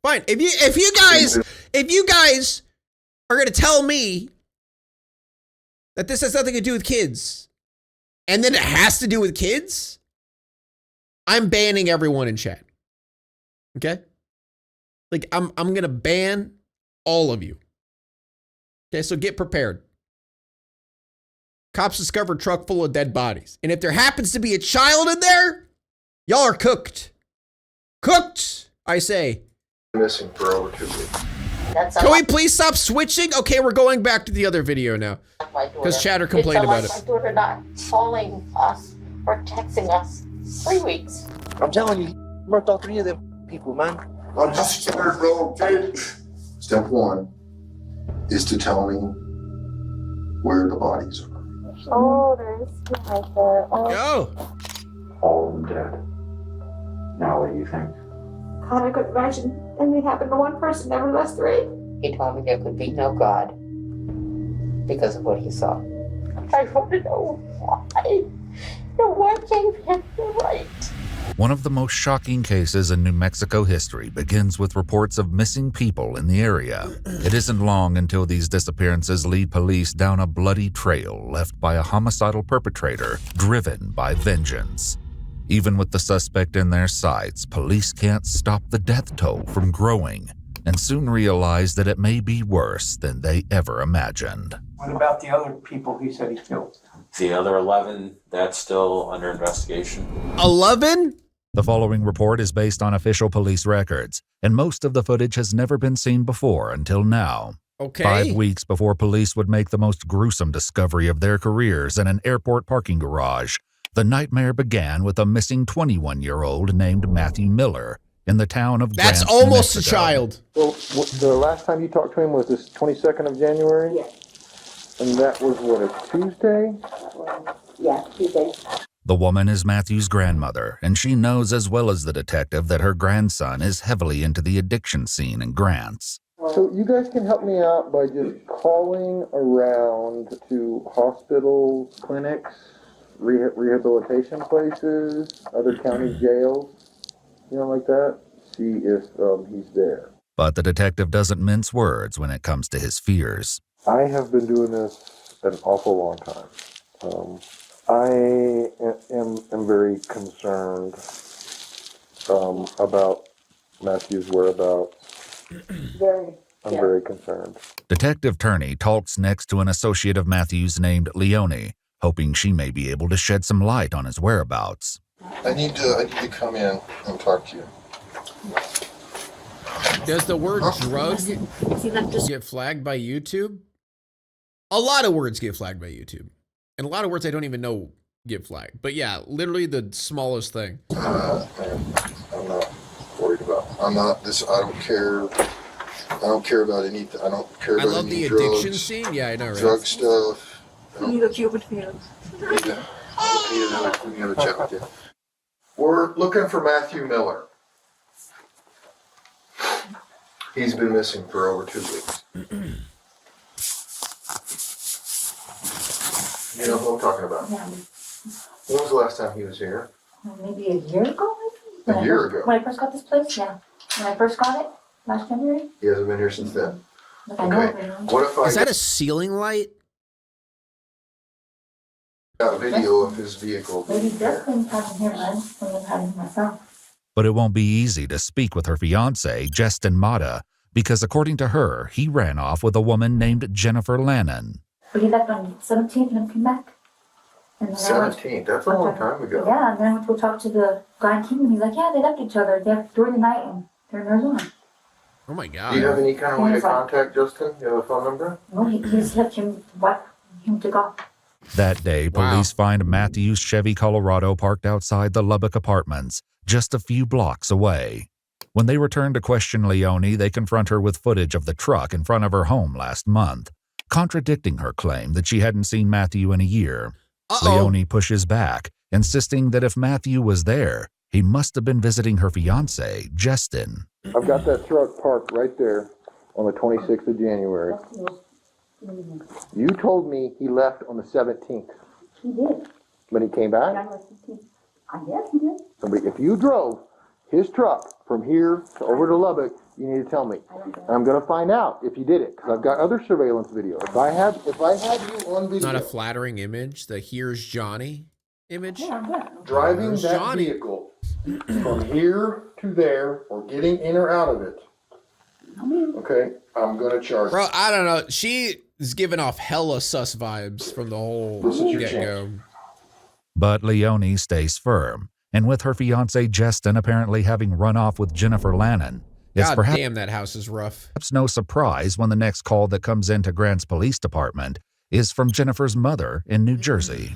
Fine. If you guys are gonna tell me that this has nothing to do with kids, and then it has to do with kids, I'm banning everyone in chat. Okay? Like I'm gonna ban all of you. Okay, so get prepared. Cops discovered truck full of dead bodies. And if there happens to be a child in there, y'all are cooked. Cooked, I say. Missing for over 2 weeks. Can we please stop switching? Okay, we're going back to the other video now. Because Chatter complained about it. My daughter not calling us or texting us 3 weeks. I'm telling you, murked all 3 of them people, man. I'm just scared, bro. Okay. Step 1 is to tell me where the bodies are. Oh, there's right there. Oh. Yo. All of them dead. Now what do you think? God, I couldn't imagine anything happened to one person, never less 3. He told me there could be no God because of what he saw. I want to know why. Why can't we have the right? One of the most shocking cases in New Mexico history begins with reports of missing people in the area. It isn't long until these disappearances lead police down a bloody trail left by a homicidal perpetrator driven by vengeance. Even with the suspect in their sights, police can't stop the death toll from growing and soon realize that it may be worse than they ever imagined. What about the other people he said he killed? The other 11, that's still under investigation. 11? The following report is based on official police records, and most of the footage has never been seen before until now. Okay. 5 weeks before police would make the most gruesome discovery of their careers in an airport parking garage, the nightmare began with a missing 21-year-old named Matthew Miller in the town of That's Grants, New almost a Mexico. child. So the last time you talked to him was this 22nd of January? Yes. And that was what, a Tuesday? Yeah, Tuesday. The woman is Matthew's grandmother, and she knows as well as the detective that her grandson is heavily into the addiction scene in Grants. So you guys can help me out by just calling around to hospitals, clinics, rehabilitation places, other county jails, like that. See if he's there. But the detective doesn't mince words when it comes to his fears. I have been doing this an awful long time. I am very concerned about Matthew's whereabouts. I'm very concerned. Detective Turney talks next to an associate of Matthew's named Leonie, hoping she may be able to shed some light on his whereabouts. I need to come in and talk to you. Does the word drug get flagged by YouTube? A lot of words get flagged by YouTube. And a lot of words I don't even know get flagged. But yeah, literally the smallest thing. I'm not worried about. I don't care. I don't care about anything. I don't care about I love the addiction scene. Yeah, I know, right? Drug stuff. You look human feelings. We can have a chat with you. We're looking for Matthew Miller. He's been missing for over 2 weeks. You know who I'm talking about? Yeah. When was the last time he was here? Maybe a year ago, maybe? A year ago? When I first got this place, yeah. When I first got it, last January. He hasn't been here since then? Like I know Okay. it, What if I Is that a ceiling light? got a video of his vehicle? Maybe Justin hasn't here, man. When I've had it myself. But it won't be easy to speak with her fiancé, Justin Mata, because according to her, he ran off with a woman named Jennifer Lannon. But he left on 17th and came back. And then 17th? That's a long time ago. Yeah, and then I went to talk to the guy in Kingman. He's like, yeah, they left each other during the night and they're in Arizona. Oh my God. Do you have any kind of way to contact Justin? You have a phone number? No, he just left him to go. That day, police find Matthew's Chevy Colorado parked outside the Lubbock apartments, just a few blocks away. When they return to question Leonie, they confront her with footage of the truck in front of her home last month, contradicting her claim that she hadn't seen Matthew in a year. Leonie pushes back, insisting that if Matthew was there, he must have been visiting her fiancé, Justin. I've got that truck parked right there on the 26th of January. You told me he left on the 17th. He did. When he came back? I guess he did. So if you drove his truck from here to over to Lubbock, You need to tell me. I'm gonna find out if you did it because I've got other surveillance video. If I have you on video, Not a flattering image. The "Here's Johnny" image. driving Here's that Johnny. vehicle from here to there or getting in or out of it. Okay, I'm gonna charge. Bro, I don't know. She is giving off hella sus vibes from the whole This is your get-go. But Leonie stays firm, and with her fiancé Justin apparently having run off with Jennifer Lannon, it's God perhaps damn, that house is rough. no surprise when the next call that comes into Grant's police department is from Jennifer's mother in New Jersey.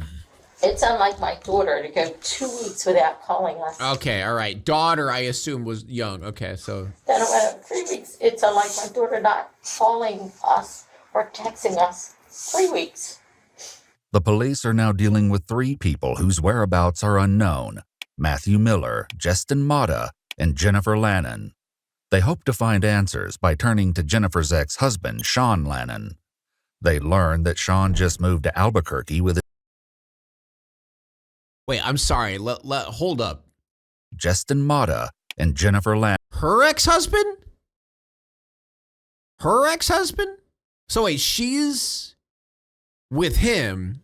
It's unlike my daughter to go 2 weeks without calling us. Okay, all right. Daughter, I assume, was young. Okay, so. Then it went 3 weeks. It's unlike my daughter not calling us or texting us 3 weeks. The police are now dealing with 3 people whose whereabouts are unknown: Matthew Miller, Justin Mata, and Jennifer Lannon. They hope to find answers by turning to Jennifer's ex-husband, Sean Lannon. They learn that Sean just moved to Albuquerque with Wait, I'm sorry. Hold up. Justin Mata and Jennifer Lannon. Her ex-husband? Her ex-husband? So wait, she's with him.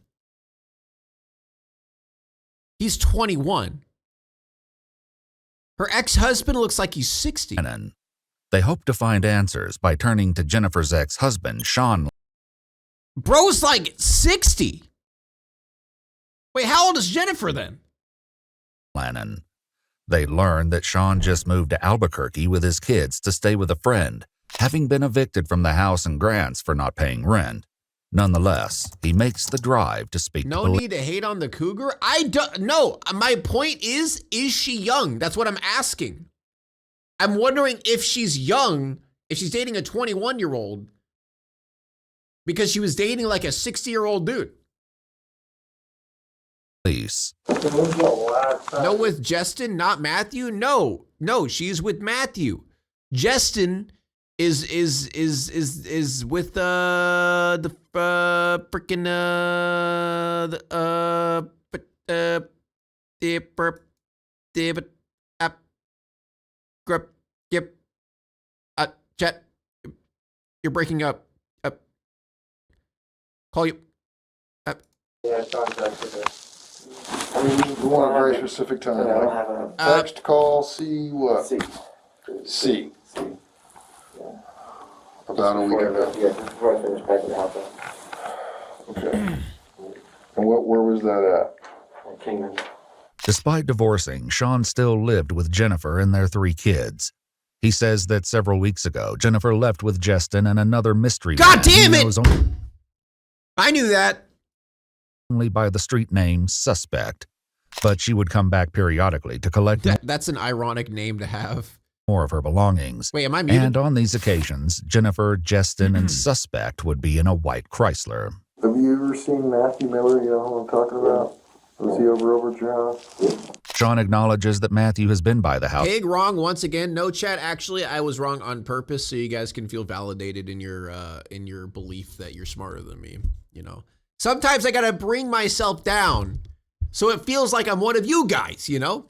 He's 21. Her ex-husband looks like he's 60. They hope to find answers by turning to Jennifer's ex-husband, Sean. Bro's like 60. Wait, how old is Jennifer then? Lannon. They learn that Sean just moved to Albuquerque with his kids to stay with a friend, having been evicted from the house in Grants for not paying rent. Nonetheless, he makes the drive to speak No to need to hate on the cougar. I don't. No, my point is she young? That's what I'm asking. I'm wondering if she's young, if she's dating a 21-year-old, because she was dating like a 60-year-old dude. police. No, with Justin, not Matthew. No, she's with Matthew. Justin is with the freaking Chet, you're breaking up. Call you. Yeah, contacted her. We want a very specific time, like text, call, see what? See. About a week ago. Yeah, before I finished packing the house up. Okay. And where was that I came in. Despite divorcing, Sean still lived with Jennifer and their 3 kids. He says that several weeks ago, Jennifer left with Justin and another mystery God man damn he it! knows I knew that. only by the street name Suspect, but she would come back periodically to collect That's an ironic name to have. more of her belongings. Wait, am I muted? And on these occasions, Jennifer, Justin, and Suspect would be in a white Chrysler. Have you ever seen Matthew Miller, you know who I'm talking about? Was he over at your house? Sean acknowledges that Matthew has been by the house Pig wrong once again. No, chat. Actually, I was wrong on purpose, so you guys can feel validated in your belief that you're smarter than me. You know, sometimes I gotta bring myself down, so it feels like I'm one of you guys. You know,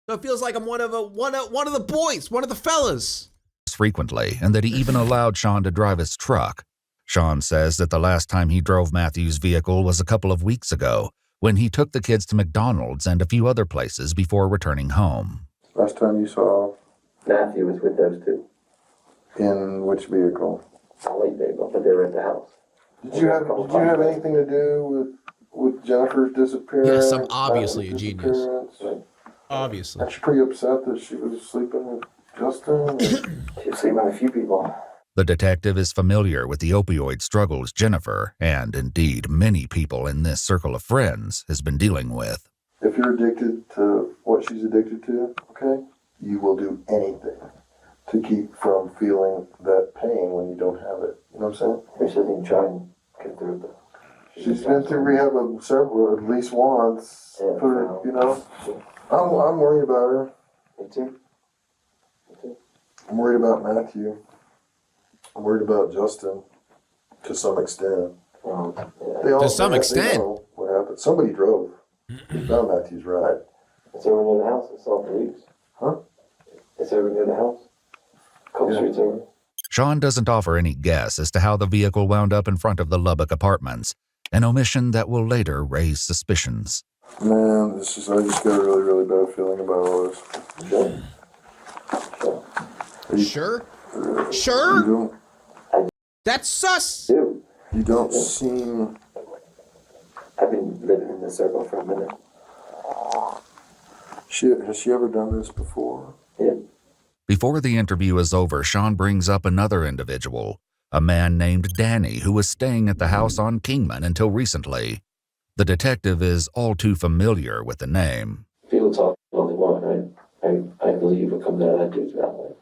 so it feels like I'm one of the boys, one of the fellas. frequently, and that he even allowed Sean to drive his truck. Sean says that the last time he drove Matthew's vehicle was a couple of weeks ago, when he took the kids to McDonald's and a few other places before returning home. Last time you saw Matthew was with those two. in which vehicle? A late vehicle, but they were at the house. Did you have anything to do with Jennifer's disappearance? Yes, I'm obviously a Matthew's genius. disappearance? Obviously. Aren't you pretty upset that she was sleeping with Justin? She was sleeping with a few people. The detective is familiar with the opioid struggles Jennifer, and indeed many people in this circle of friends, has been dealing with. If you're addicted to what she's addicted to, okay, you will do anything to keep from feeling that pain when you don't have it. You know what I'm saying? She doesn't even try and get through it. She's been through rehab at least once. Yeah, For her, you know, I'm worried about her. Me too. I'm worried about Matthew. I'm worried about Justin to some extent. Yeah. To some extent. They know what happened. Somebody drove. They found Matthew's ride. It's over near the house. It's all 3 weeks. Huh? It's over near the house. Couple streets over. Sean doesn't offer any guess as to how the vehicle wound up in front of the Lubbock apartments, an omission that will later raise suspicions. Man, I just got a really, really bad feeling about all this. Sure? You Sure? don't, That's sus. Dude, you don't seem... I've been living in this circle for a minute. Has she ever done this before? Yeah. Before the interview is over, Sean brings up another individual, a man named Danny, who was staying at the house on Kingman until recently. The detective is all too familiar with the name. People talk all they want, right? I believe what comes out of that dude's mouth.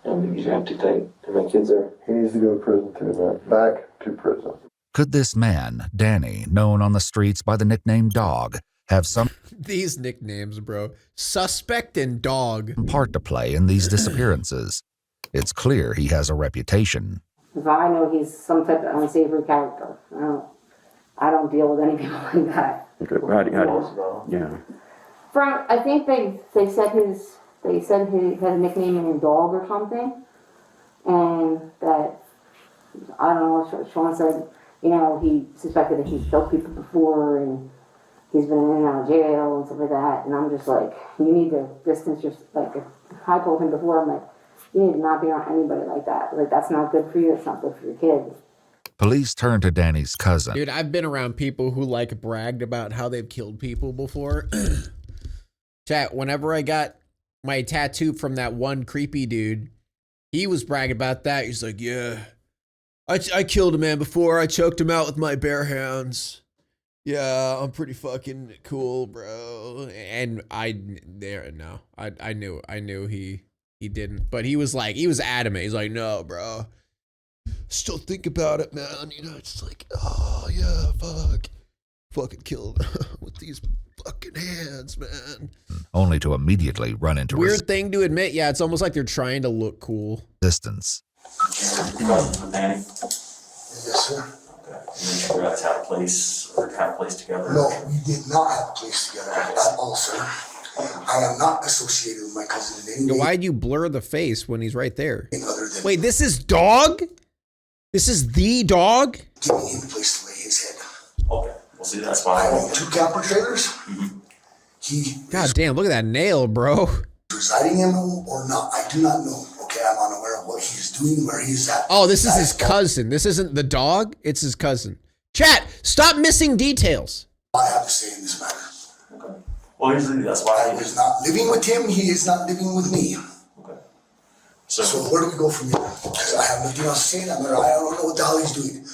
I don't think you should have too tight. And my kids are... He needs to go to prison too, man. Back to prison. Could this man, Danny, known on the streets by the nickname Dog, have some These nicknames, bro. Suspect and dog. part to play in these disappearances? It's clear he has a reputation. If I know he's some type of unsavory character, I don't deal with any people like that. Okay, how do you... Yeah. I think they said he had a nickname in Dog or something, and that, I don't know what Sean said, you know, he suspected that he's killed people before and he's been in and out of jail and stuff like that, and I'm just like, you need to distance yourself. Like, if I told him before, I'm like, you need to not be around anybody like that. Like, that's not good for you, it's not good for your kids. Police turn to Danny's cousin. Dude, I've been around people who like bragged about how they've killed people before. Chat, whenever I got my tattoo from that one creepy dude, he was bragging about that. He's like, yeah, I killed a man before. I choked him out with my bare hands. Yeah, I'm pretty fucking cool, bro. And I knew he didn't, but he was adamant. He's like, no, bro. Still think about it, man. You know, it's like, oh yeah, fucking killed with these fucking hands, man. Only to immediately run into Weird thing to admit. Yeah, it's almost like they're trying to look cool. resistance. Danny, Yes, sir. you guys have a place together? No, we did not have a place together at all, sir. I am not associated with my cousin in any way. Why'd you blur the face when he's right there? Other than Wait, this is Dog? This is the Dog? giving him a place to lay his head. Okay, well see, that's I why own 2 camper trailers. He God is damn, look at that nail, bro. residing in them or not, I do not know. Okay, I'm unaware of what he's doing, where he's at. Oh, this is That his cousin. This isn't the dog. It's his cousin. Chat, stop missing details. all I have to say in this matter. okay. Well usually that's I why was not living with him, he is not living with me. okay. So So where do we go from here? Because I have nothing else to say in that matter. I don't know what the hell he's doing.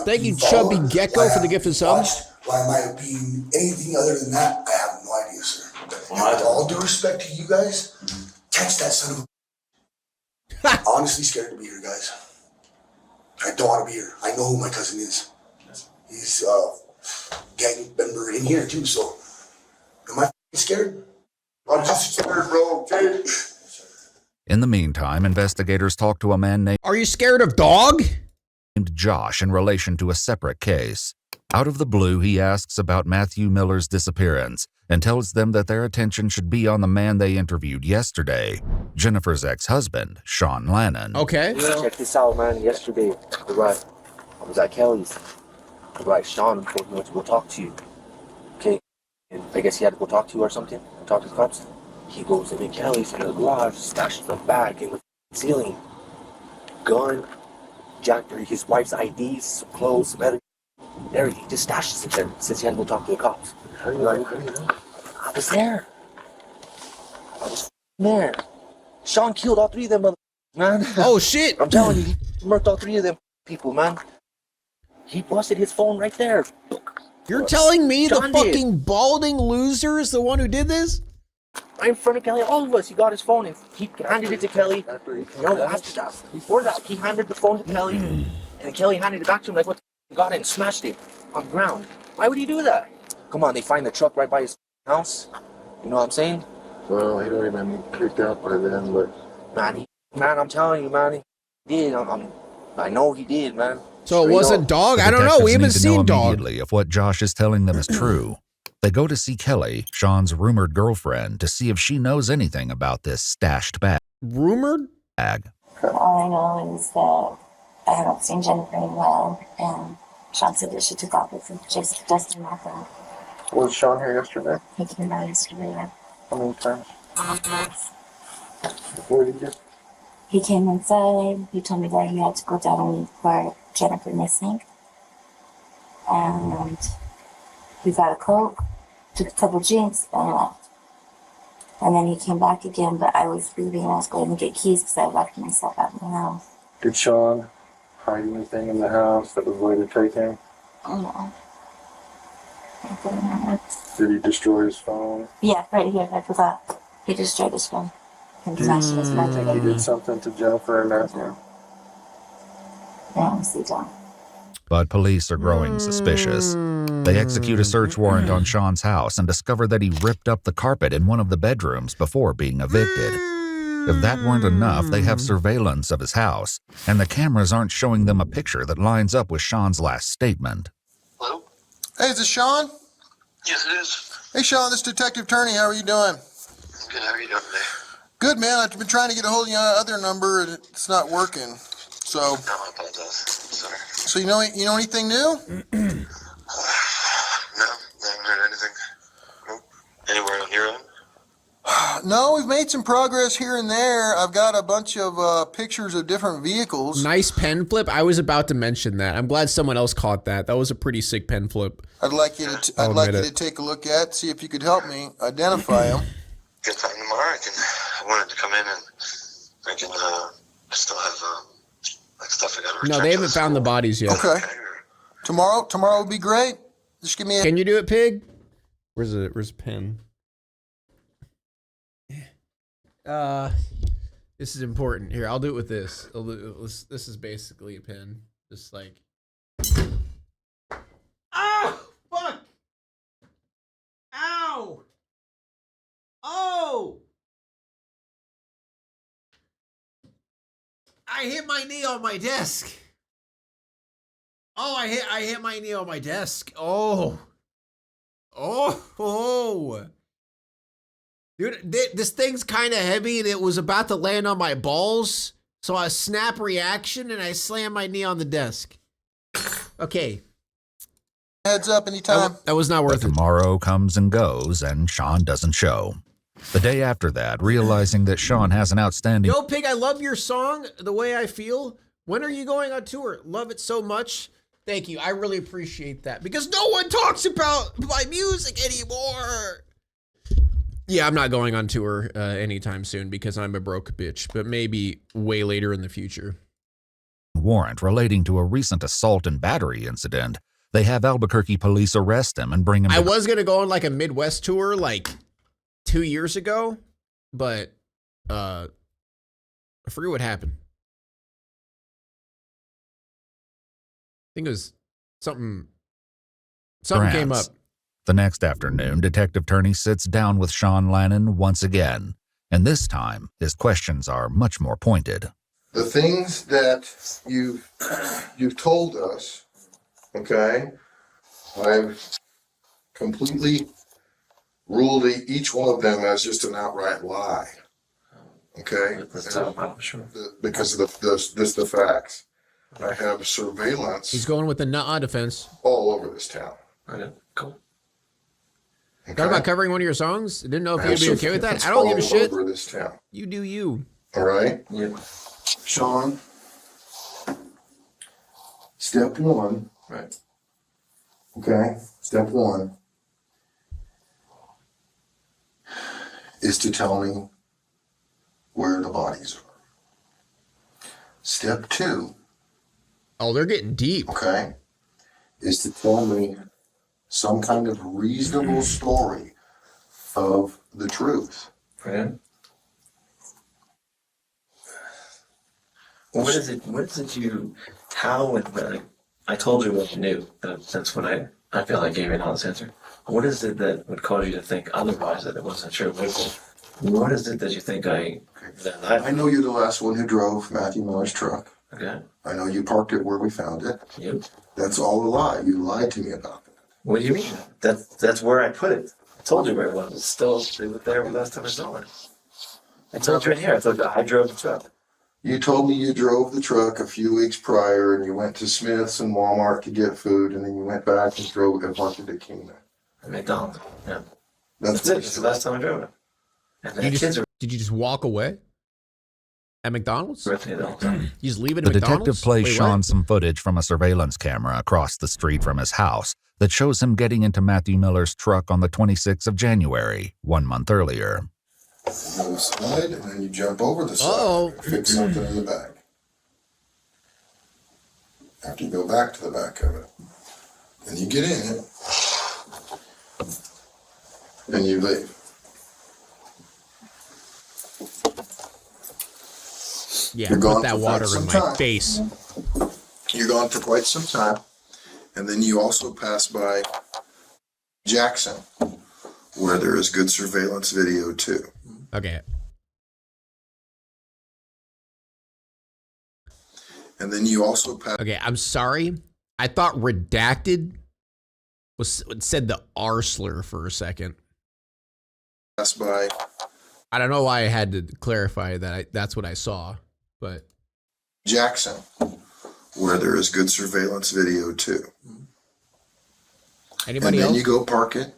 Thank you, Chubby Gecko, for the gift of subs. Why am I being anything other than that? I have no idea, sir. well, And with all due respect to you guys, catch that son of a... Honestly scared to be here, guys. I don't want to be here. I know who my cousin is. He's a gang member in here too, so... Am I scared? I'm just scared, bro, okay? In the meantime, investigators talk to a man named Are you scared of Dog? Josh in relation to a separate case. Out of the blue, he asks about Matthew Miller's disappearance and tells them that their attention should be on the man they interviewed yesterday, Jennifer's ex-husband, Sean Lannon. Okay. Check this out, man. Yesterday, right, I was at Kelly's. Right, Sean told me to go talk to you. Okay, and I guess he had to go talk to you or something. Talk to the cops. He goes into Kelly's in the garage, stashes the bag in the ceiling, gun, his wife's IDs, clothes, everything. Just stashes it there since he had to go talk to the cops. How do you know? I was there. I was there. Sean killed all 3 of them, man. Oh shit. I'm telling you, he murked all 3 of them people, man. He busted his phone right there. You're telling me the John did. fucking balding loser is the one who did this? Right in front of Kelly, all of us. He got his phone and he handed it to Kelly. No, after that, before that, he handed the phone to Kelly, and Kelly handed it back to him like, what the got it and smashed it on the ground. Why would he do that? Come on, they find the truck right by his house. You know what I'm saying? Well, he'd already been kicked out by then, but... Man, I'm telling you, man, he did. I know he did, man. So it Straight wasn't up. Dog? The I don't know. We haven't detectives need to know seen Dog. immediately if what Josh is telling them is true. They go to see Kelly, Sean's rumored girlfriend, to see if she knows anything about this stashed bag. Rumored? I All I know is that I haven't seen Jennifer in a while, and Sean said that she took off with just Dustin Martha. Was Sean here yesterday? He came out yesterday. How many times? Yes. What did he do? He came inside. He told me that he had to go down and report Jennifer missing. And he got a Coke, took a couple drinks, and left. And then he came back again, but I was leaving and I was going to get keys because I locked myself out of the house. Did Sean hide anything in the house that was later taken? Oh, no. Did he destroy his phone? Yeah, right here. I forgot. He destroyed his phone. And smashed his Do you think he did something to Jennifer and Matthew? I honestly don't. But police are growing suspicious. They execute a search warrant on Sean's house and discover that he ripped up the carpet in one of the bedrooms before being evicted. If that weren't enough, they have surveillance of his house, and the cameras aren't showing them a picture that lines up with Sean's last statement. Hello? Hey, is this Sean? Yes, it is. Hey, Sean, this is Detective Turney. How are you doing? Good, how are you doing today? Good, man. I've been trying to get a hold of your other number, and it's not working. So, No, I apologize. Sorry. so you know anything new? No, I haven't heard anything. Nope. Anywhere on your end? No, we've made some progress here and there. I've got a bunch of pictures of different vehicles. Nice pen flip. I was about to mention that. I'm glad someone else caught that. That was a pretty sick pen flip. I'd like you to take a look at, see if you could help me identify them. Good time tomorrow. I wanted to come in and I can still have like stuff I gotta return. No, they haven't found the bodies yet. Okay. Tomorrow would be great. Just give me a... Can you do it, Pig? Where's the pen? This is important. Here, I'll do it with this. This is basically a pen. Just like... Oh! Fuck! Ow! Oh! I hit my knee on my desk. Oh, I hit my knee on my desk. Oh. Oh. Dude, this thing's kind of heavy and it was about to land on my balls. So I snap reaction and I slam my knee on the desk. Okay. Heads up anytime. That was not worth it. Tomorrow comes and goes and Sean doesn't show. The day after that, realizing that Sean has an outstanding... Yo, Pig, I love your song, The Way I Feel. When are you going on tour? Love it so much. Thank you. I really appreciate that because no one talks about my music anymore. Yeah, I'm not going on tour anytime soon because I'm a broke bitch, but maybe way later in the future. Warrant relating to a recent assault and battery incident. They have Albuquerque police arrest him and bring him... I was going to go on like a Midwest tour like 2 years ago, but I forget what happened. I think it was something came up. The next afternoon, Detective Turney sits down with Sean Lannon once again, and this time his questions are much more pointed. The things that you've told us, okay, I've completely ruled each one of them as just an outright lie. Okay? Because of the facts. I have surveillance. He's going with the nuh-uh defense. All over this town. Okay, cool. Okay? Thought about covering one of your songs? Didn't know if you'd be okay with that. I don't give a shit. All over this town. You do you. All right? Yeah. Sean, step one. Right. Okay? Step one is to tell me where the bodies are. Step two. Oh, they're getting deep. Okay, is to tell me some kind of reasonable story of the truth. Right. What is it you, how and when, I told you what you knew, that's when I feel I gave you an honest answer. What is it that would cause you to think otherwise, that it wasn't true? What is it that you think I know you're the last one who drove Matthew Miller's truck. Okay. I know you parked it where we found it. Yep. That's all a lie. You lied to me about that. What do you mean? That's where I put it. I told you where it was. It's still, it was there last time I saw it. I told you right here. I told you I drove the truck. You told me you drove the truck a few weeks prior and you went to Smith's and Walmart to get food and then you went back and drove and parked it at Kingman. At McDonald's. Yeah. That's That's it. That's the last time I drove it. And the kids are Did you just walk away at McDonald's? with me the whole time. You just leave it The at McDonald's? detective plays Wait, Sean what? some footage from a surveillance camera across the street from his house that shows him getting into Matthew Miller's truck on the 26th of January, 1 month earlier. You go slide and then you jump over the side. Uh-oh. Fix something in the back. After you go back to the back of it. Then you get in it. And you leave. Yeah, You're put gone that for water quite in some my time. face. You're gone for quite some time. And then you also pass by Jackson, where there is good surveillance video too. Okay. And then you also pass. Okay, I'm sorry. I thought redacted said the R slur for a second. By I don't know why I had to clarify that. That's what I saw, but Jackson, where there is good surveillance video too. Anybody and then else? you go park it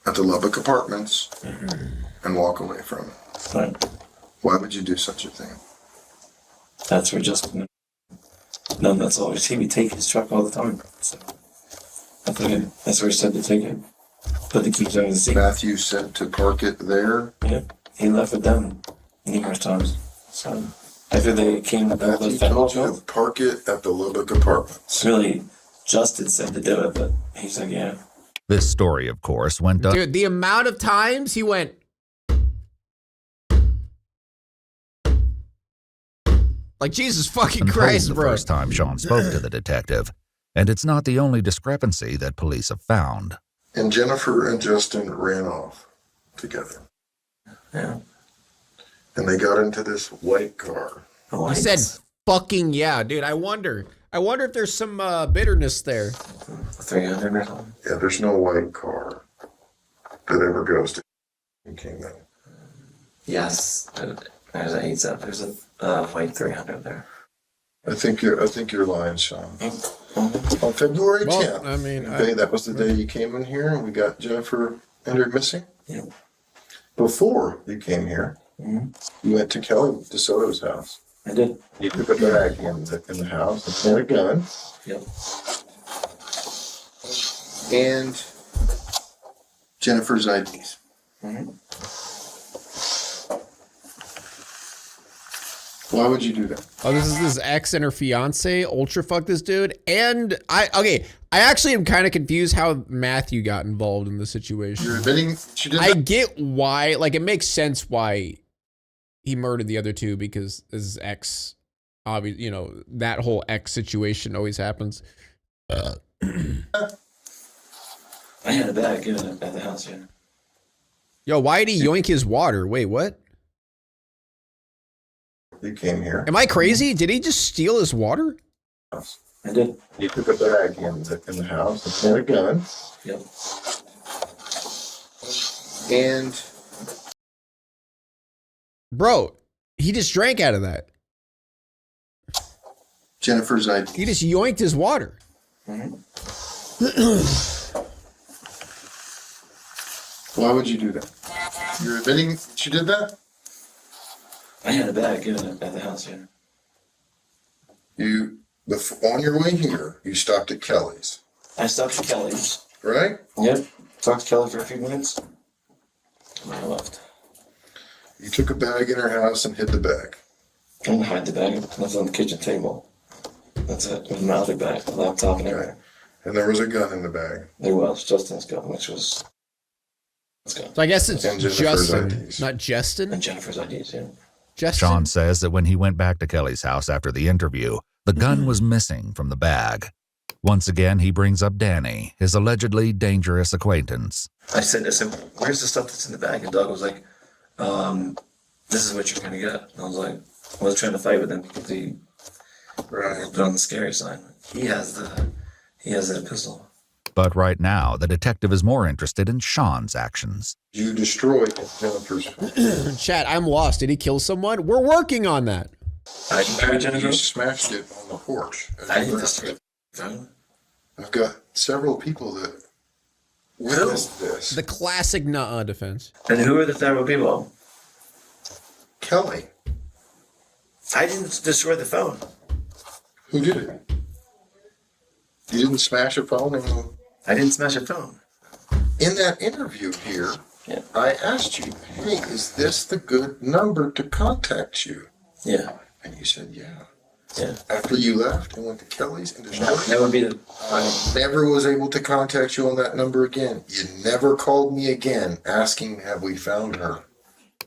at the Lubbock Apartments and walk away from it. Fine. Why would you do such a thing? That's where Justin. No, that's all. You see me take his truck all the time. So that's where he said to take it. Put the keys under the seat. Matthew said to park it there. Yep. He left it down numerous times. So after they came to all Matthew those federal told you jobs, to park it at the Lubbock Apartments. really, Justin said to do it, but he's like, yeah. This story, of course, went up. Dude, the amount of times he went. Like, Jesus fucking until Christ, the bro. first time Sean spoke to the detective. And it's not the only discrepancy that police have found. And Jennifer and Justin ran off together. Yeah. And they got into this white car. He said, fucking yeah, dude. I wonder if there's some bitterness there. 300 or something. Yeah, there's no white car that ever goes to Kingman. Yes. There's a 8 up. There's a white 300 there. I think you're lying, Sean. On February 10th. Well, I mean, okay, that was the day you came in here and we got Jennifer entered missing. Yeah. Before you came here, you went to Kelly DeSoto's house. I did. You took a bag in the house and had a gun. Yep. And Jennifer's IDs. Why would you do that? Oh, this is his ex and her fiance. Ultra fuck this dude. And I actually am kind of confused how Matthew got involved in the situation. You're admitting she did I that? get why, like, it makes sense why he murdered the other two because his ex, obviously, you know, that whole ex situation always happens. I had a bag at the house, yeah. Yo, why did he yoink his water? Wait, what? You came here. Am I crazy? Did he just steal his water? I did. You took a bag in the house and had a gun. Yep. And Bro, he just drank out of that. Jennifer's ID. He just yoinked his water. Why would you do that? You're admitting she did that? I had a bag at the house, yeah. On your way here, you stopped at Kelly's, I stopped at Kelly's. right? Yep. Talked to Kelly for a few minutes. And I left. You took a bag in her house and hid the bag. I didn't hide the bag. It was on the kitchen table. That's it. It was my other bag, the laptop and everything. And there was a gun in the bag. There was Justin's gun, which was his gun. So I guess it's And Jennifer's Justin, IDs. not Justin. And Jennifer's IDs, yeah. Justin. Sean says that when he went back to Kelly's house after the interview, the gun was missing from the bag. Once again, he brings up Danny, his allegedly dangerous acquaintance. I said, where's the stuff that's in the bag? And Doug was like, this is what you're going to get. And I was like, I was trying to fight with him because he put on the scary side. He has that pistol. But right now, the detective is more interested in Sean's actions. You destroyed Jennifer's. Chat, I'm lost. Did he kill someone? We're working on that. I destroyed Jennifer. You smashed it on the porch. I didn't destroy it. I've got several people that witnessed this. The classic nuh-uh defense. And who are the several people? Kelly. I didn't destroy the phone. Who did it? You didn't smash a phone? I didn't smash a phone. In that interview here, Yeah. I asked you, hey, is this the good number to contact you? Yeah. And you said, yeah. Yeah. After you left and went to Kelly's and destroyed it, That would be the. I never was able to contact you on that number again. You never called me again asking, have we found her?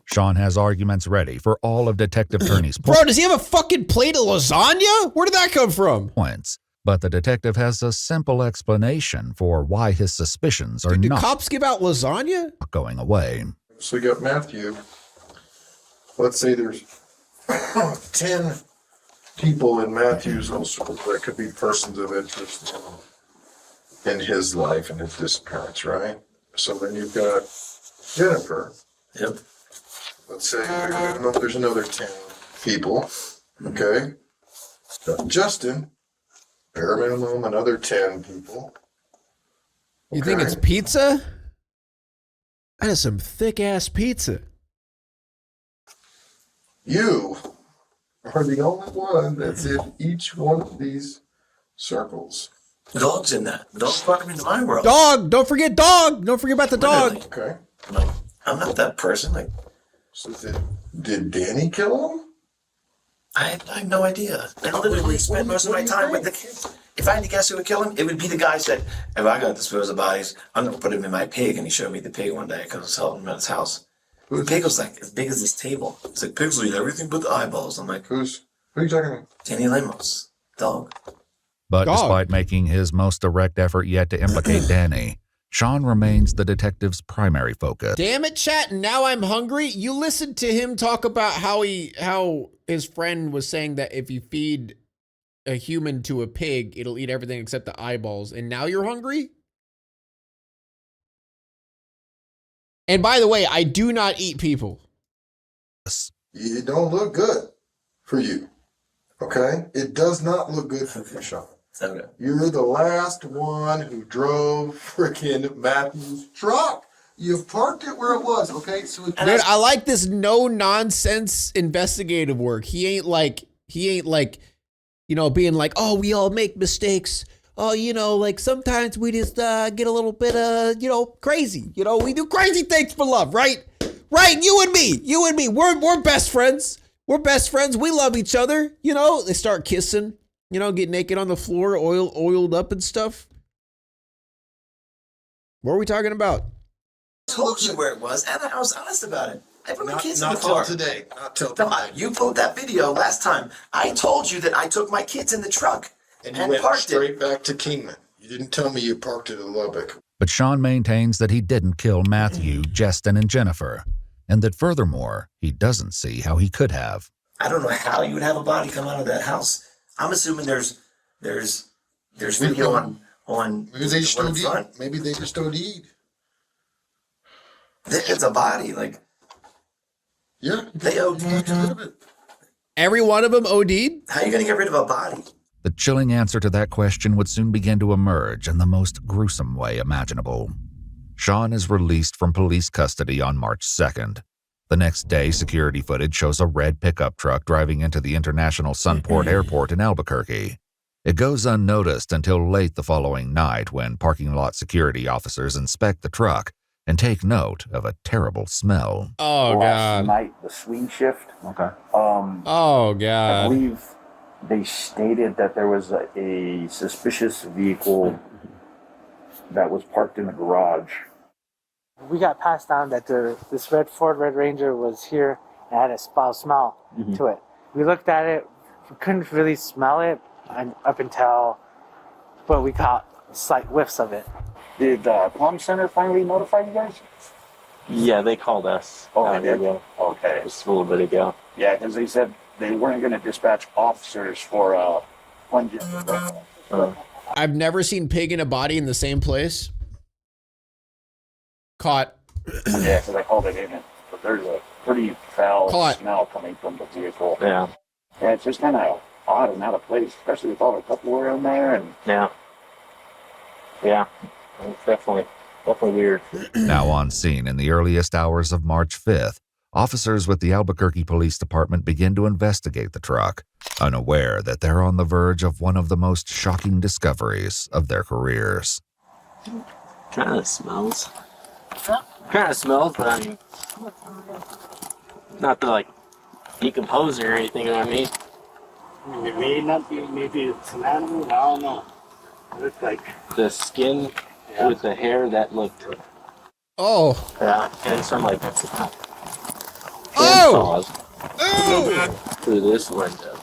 Sean has arguments ready for all of Detective Turney's Bro, does he have a fucking plate of lasagna? Where did that come from? points, but the detective has a simple explanation for why his suspicions are Dude, do not cops give out lasagna? going away. So you got Matthew. Let's say there's 10 people in Matthew's household that could be persons of interest in his life and his disappearance, right? So then you've got Jennifer. Yep. Let's say there's another 10 people, okay? Got Justin, bare minimum, another 10 people. You think it's pizza? That is some thick-ass pizza. You are the only one that's in each one of these circles. The dog's in that. The dog's brought him into my world. Dog! Don't forget dog! Don't forget about the dog! Literally. Okay. Like, I'm not that person. Like, So did Danny kill him? I have no idea. I literally spent most of my time with the kids. If I had to guess who would kill him, it would be the guy who said, if I got to dispose of bodies, I'm going to put him in my pig. And he showed me the pig one day because I was helping him at his house. The pig was like as big as this table. It's like, pigs will eat everything but the eyeballs. I'm like, who are you talking about? Danny Lemos, dog. But Dog. despite making his most direct effort yet to implicate Danny, Sean remains the detective's primary focus. Damn it, chat, now I'm hungry. You listened to him talk about how his friend was saying that if you feed a human to a pig, it'll eat everything except the eyeballs, and now you're hungry? And by the way, I do not eat people. It don't look good for you. Okay? It does not look good for you, Sean. Okay. You're the last one who drove freaking Matthew's truck. You've parked it where it was, okay? So Dude, I like this no nonsense investigative work. He ain't like, you know, being like, oh, we all make mistakes. Oh, you know, like sometimes we just get a little bit, you know, crazy. You know, we do crazy things for love, right? Right, you and me, we're best friends. We're best friends. We love each other. You know, they start kissing. You know, get naked on the floor, oiled up and stuff. What are we talking about? I told you where it was, and I was honest about it. I put my kids in the Not car. till today. Not till No, today. you pulled that video last time. I told you that I took my kids in the truck And and you went parked straight it. back to Kingman. You didn't tell me you parked it in Lubbock. But Sean maintains that he didn't kill Matthew, Justin, and Jennifer, and that furthermore, he doesn't see how he could have. I don't know how you would have a body come out of that house. I'm assuming there's video on Maybe they just the one in OD'd. front. Maybe they just OD'd. It's a body, like Yeah. they OD'd. Every one of them OD'd? How are you gonna get rid of a body? The chilling answer to that question would soon begin to emerge in the most gruesome way imaginable. Sean is released from police custody on March 2nd. The next day, security footage shows a red pickup truck driving into the International Sunport Airport in Albuquerque. It goes unnoticed until late the following night when parking lot security officers inspect the truck and take note of a terrible smell. Oh, Last God. night, the swing shift. Okay. Oh, I God. believe they stated that there was a suspicious vehicle that was parked in the garage. We got passed down that this Ford Red Ranger was here and had a foul smell to it. We looked at it, we couldn't really smell it but we caught slight whiffs of it. Did the Plum Center finally notify you guys? Yeah, they called us. Oh, they did? Okay. Just a little bit ago. Yeah, because they said they weren't going to dispatch officers for plunging. I've never seen pig and a body in the same place. Caught. Yeah, because I called it in, but there's a pretty foul Caught. smell coming from the vehicle. Yeah. Yeah, it's just kind of odd and out of place, especially with all the Tupperware in there. And Yeah. Yeah. It's definitely weird. Now on scene in the earliest hours of March 5th, officers with the Albuquerque Police Department begin to investigate the truck, unaware that they're on the verge of one of the most shocking discoveries of their careers. Kind of smells. Kind of smells, but I mean, not to like decompose or anything. You know what I mean? It may not be, maybe it's an animal, I don't know. It looks like The skin with the hair that looked. Oh. Yeah, and some like. Oh! Oh! Through this window.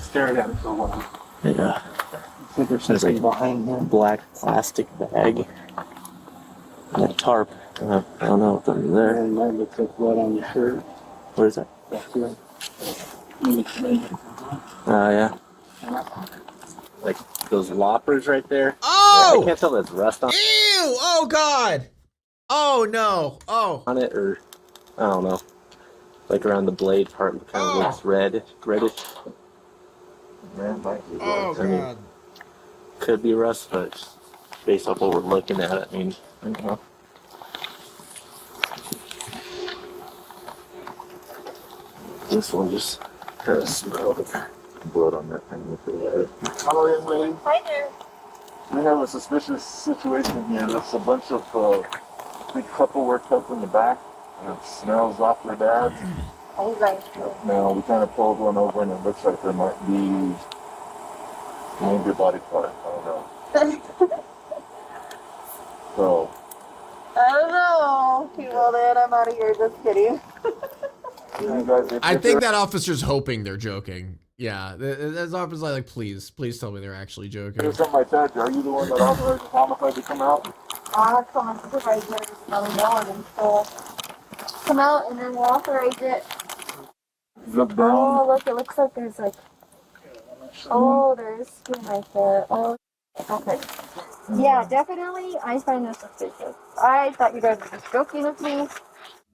staring at it for a while. Yeah. I think there's There's something like behind him. black plastic bag. And a tarp. I don't know what's under there. And that looks like blood on your shirt. What is that? That's right. Yeah. Like those loppers right there. Oh! I can't tell if it's rust on Ew! Oh God! Oh no! Oh! it or I don't know. Like around the blade part, it kind of looks reddish. Oh I mean, God! could be rust, but based off what we're looking at, I mean, I don't know. This one just kind of smells blood on that thing. hello, young lady. Hi there. We have a suspicious situation here. There's a bunch of big Tupperware cups in the back, and it smells awfully bad. Are you guys Now, we kind of pulled one over, and it looks like there might be maybe a body part. I don't know. So, I don't know. People, then I'm out of here. Just kidding. you guys, I think that officer's hoping they're joking. Yeah, that officer's like, please tell me they're actually joking. Or something like that. Are you the one that authorized the homicide to come out? I'll call my supervisor and let me know, and then she'll come out, and then we'll authorize it. Look down. Oh, look, it looks like there's like, oh, there's skin right there. Oh, okay. Yeah, definitely, I find this suspicious. I thought you guys were just joking with me.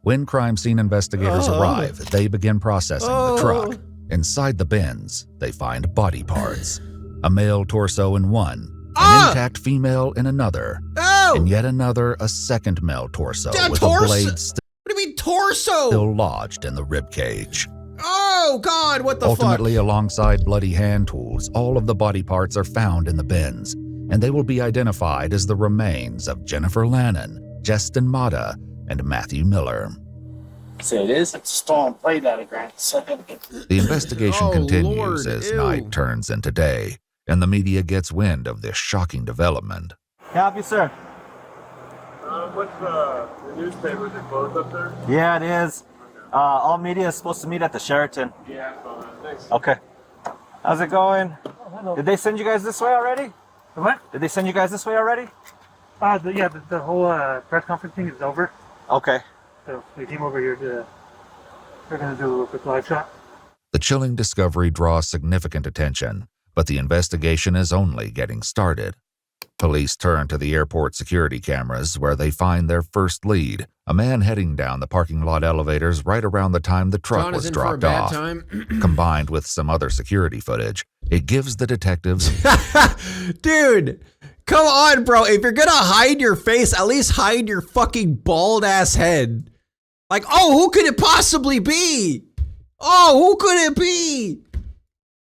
When crime scene investigators arrive, they begin processing the truck. Inside the bins, they find body parts. A male torso in one, an intact female in another, and yet another, a second male torso with a blade What do you mean torso? still lodged in the rib cage. Oh God, what the Ultimately, fuck? alongside bloody hand tools, all of the body parts are found in the bins, and they will be identified as the remains of Jennifer Lannon, Justin Mata, and Matthew Miller. So it is. It's stolen plate out of Grant. The investigation continues Lord, as ew. night turns into day, and the media gets wind of this shocking development. Copy, sir. What's the newspaper? Is it closed up there? Yeah, it is. All media is supposed to meet at the Sheraton. Yeah, thanks. Okay. How's it going? Did they send you guys this way already? What? Did they send you guys this way already? The whole press conference thing is over. Okay. So we came over here to, we're going to do a quick live shot. The chilling discovery draws significant attention, but the investigation is only getting started. Police turn to the airport security cameras where they find their first lead, a man heading down the parking lot elevators right around the time the truck John was is in for a dropped bad off. time. Combined with some other security footage, it gives the detectives Dude, come on, bro. If you're gonna hide your face, at least hide your fucking bald ass head. Like, oh, who could it possibly be? Oh, who could it be?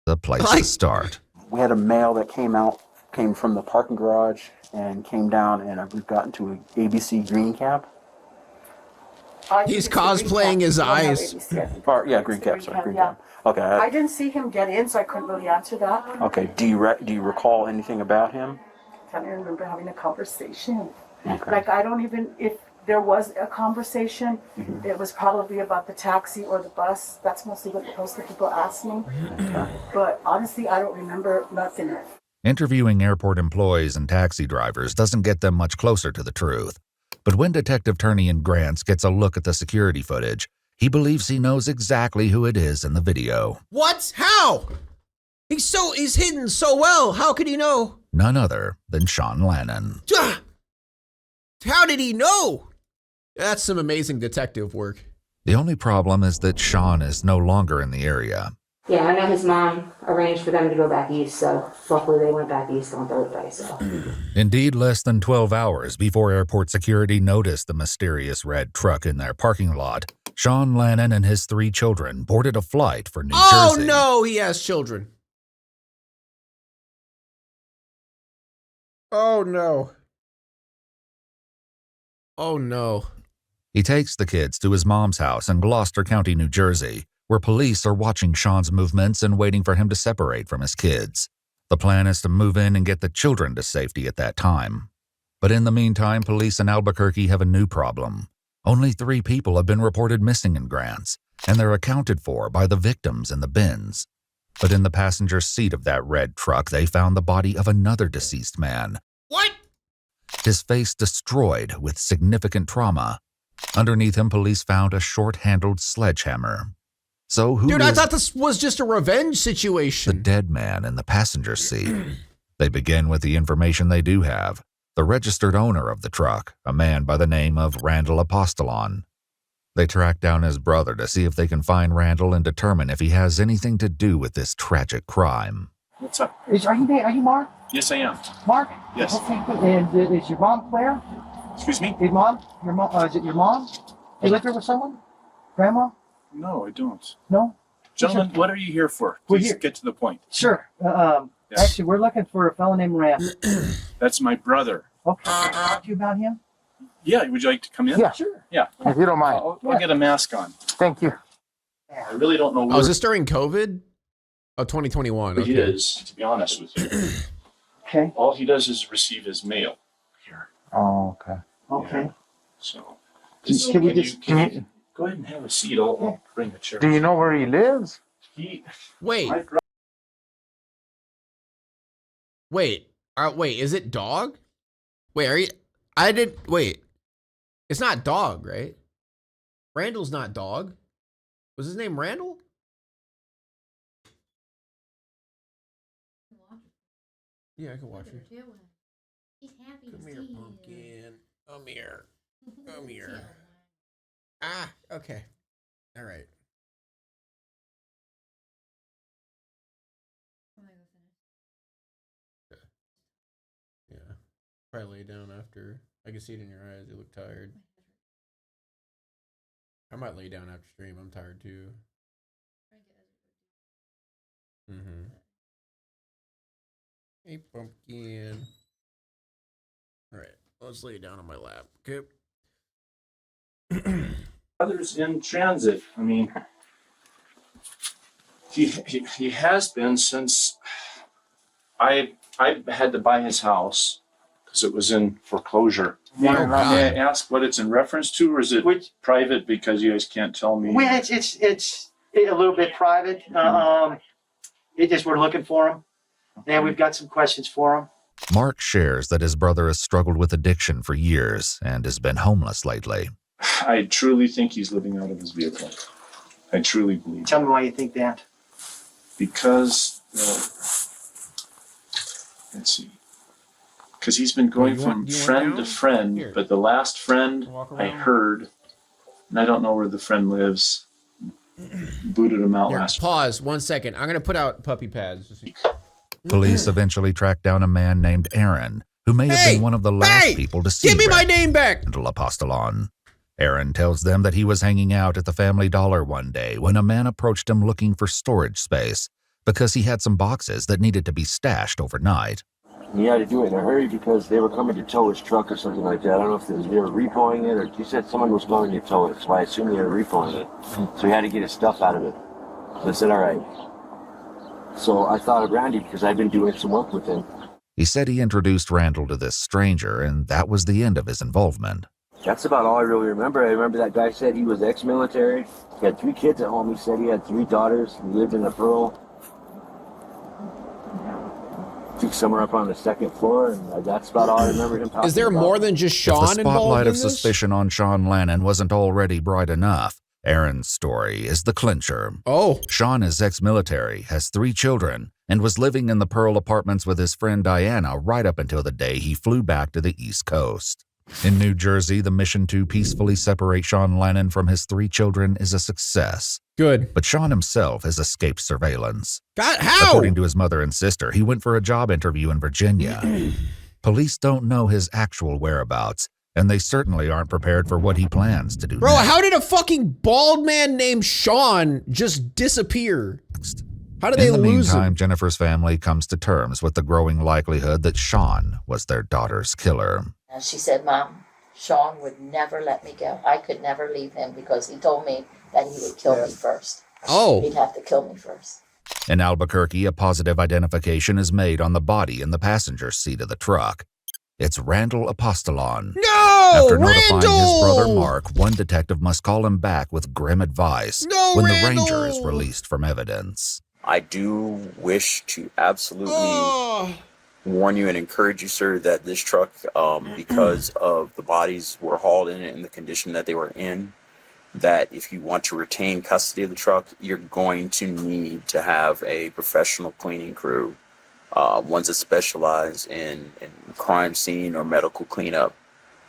the place to start. We had a male that came from the parking garage and came down, and we've gotten to an ABC green cap. He's cosplaying his eyes. Green cap, sorry, green cap. Okay. I didn't see him get in, so I couldn't really answer that. Okay. Do you recall anything about him? I can't even remember having a conversation. Okay. Like, I don't even, if there was a conversation, it was probably about the taxi or the bus. That's mostly what most of the people ask me. But honestly, I don't remember nothing. Interviewing airport employees and taxi drivers doesn't get them much closer to the truth. But when Detective Turney Grants gets a look at the security footage, he believes he knows exactly who it is in the video. What? How? He's hidden so well. How could he know? None other than Sean Lannon. How did he know? That's some amazing detective work. The only problem is that Sean is no longer in the area. Yeah, I know his mom arranged for them to go back east, so hopefully they went back east on Thursday, so. Indeed, less than 12 hours before airport security noticed the mysterious red truck in their parking lot, Sean Lannon and his 3 children boarded a flight for New Jersey. Oh no, he has children. Oh no. Oh no. He takes the kids to his mom's house in Gloucester County, New Jersey, where police are watching Sean's movements and waiting for him to separate from his kids. The plan is to move in and get the children to safety at that time. But in the meantime, police in Albuquerque have a new problem. Only 3 people have been reported missing in Grants, and they're accounted for by the victims in the bins. But in the passenger seat of that red truck, they found the body of another deceased man. What? His face destroyed with significant trauma. Underneath him, police found a short-handled sledgehammer. So who Dude, is I thought this was just a revenge situation. the dead man in the passenger seat? They begin with the information they do have. The registered owner of the truck, a man by the name of Randall Apostolon. They track down his brother to see if they can find Randall and determine if he has anything to do with this tragic crime. What's up? Are you Mark? Yes, I am. Mark? Yes. Okay, good. And is your mom Claire? Excuse me? Is your mom? Is it your mom? You live here with someone? Grandma? No, I don't. No? Gentlemen, what are you here for? We're Please here. get to the point. Sure. Yes. Actually, we're looking for a fellow named Rand. That's my brother. Okay. Talk to you about him? Yeah, would you like to come in? Yeah, sure. Yeah. If you don't mind. I'll get a mask on. Thank you. I really don't know Oh, where is this during COVID? Oh, 2021. he Okay. is, to be honest with you. Okay. All he does is receive his mail here. Oh, okay. Okay. So, Can we just... can you go ahead and have a seat? I'll bring a chair. Do you know where he lives? Wait. Wait. Wait, is it dog? Wait, are you... Wait. It's not dog, right? Randall's not dog. Was his name Randall? Yeah, I can watch it. He's happy Come to here, see you. pumpkin. Come here. Come here. Ah, okay. All right. Yeah. Probably lay down after. I can see it in your eyes. You look tired. I might lay down after stream. I'm tired too. Mm-hmm. Hey, pumpkin. All right. Let's lay down on my lap. Okay. Others in transit. I mean, he has been since I had to buy his house because it was in foreclosure. May I ask what it's in reference to, or is it private because you guys can't tell me? Well, it's a little bit private. It just we're looking for him, and we've got some questions for him. Mark shares that his brother has struggled with addiction for years and has been homeless lately. I truly think he's living out of his vehicle. I truly believe. Tell me why you think that. Because, let's see. Because he's been going from friend to friend, but the last friend I heard, and I don't know where the friend lives, booted him out Here, last. pause 1 second. I'm gonna put out puppy pads. Police eventually tracked down a man named Aaron, who may have been one of the last people to see Give me my name back! Randall Apostolon. Aaron tells them that he was hanging out at the Family Dollar one day when a man approached him looking for storage space because he had some boxes that needed to be stashed overnight. He had to do it in a hurry because they were coming to tow his truck or something like that. I don't know if they were repoing it or he said someone was going to tow it, so I assume they were repoing it. So he had to get his stuff out of it. So I said, all right. So I thought of Randy because I've been doing some work with him. He said he introduced Randall to this stranger, and that was the end of his involvement. That's about all I really remember. I remember that guy said he was ex-military. He had 3 kids at home. He said he had 3 daughters. He lived in a Pearl. I think somewhere up on the 2nd floor, and that's about all I remember him talking Is there about. more than just If Sean the involved spotlight in of this? suspicion on Sean Lannon wasn't already bright enough, Aaron's story is the clincher. Oh. Sean is ex-military, has 3 children, and was living in the Pearl Apartments with his friend Diana right up until the day he flew back to the East Coast. In New Jersey, the mission to peacefully separate Sean Lennon from his 3 children is a success. Good. But Sean himself has escaped surveillance. God, how? According to his mother and sister, he went for a job interview in Virginia. Police don't know his actual whereabouts, and they certainly aren't prepared for what he plans to do Bro, next. how did a fucking bald man named Sean just disappear? How did they In the lose meantime, him? Jennifer's family comes to terms with the growing likelihood that Sean was their daughter's killer. And she said, Mom, Sean would never let me go. I could never leave him because he told me that he would kill me first. Oh. He'd have to kill me first. In Albuquerque, a positive identification is made on the body in the passenger seat of the truck. It's Randall Apostolon. No! After notifying his brother Randall! Mark, one detective must call him back with grim advice No, when Randall! the ranger is released from evidence. I do wish to absolutely warn you and encourage you, sir, that this truck, because of the bodies were hauled in it and the condition that they were in, that if you want to retain custody of the truck, you're going to need to have a professional cleaning crew, ones that specialize in crime scene or medical cleanup,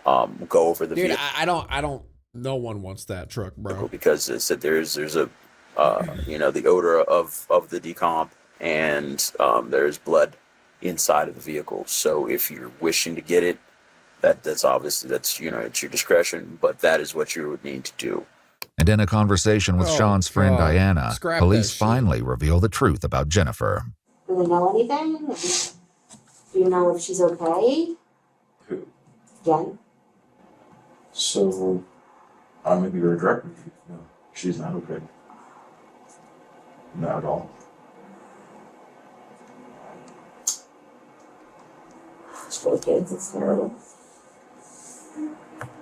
go over the Dude, vehicle. I don't, no one wants that truck, bro. Because it said there's a the odor of the decomp, and there's blood inside of the vehicle. So if you're wishing to get it, that's obviously it's your discretion, but that is what you would need to do. And in a conversation with Oh, Sean's friend God. Diana, Scrap police that shit. finally reveal the truth about Jennifer. Do they know anything? Do you know if she's okay? Who? Jen? So, I'm gonna be very direct with you. No, she's not okay. Not at all. For kids, it's terrible.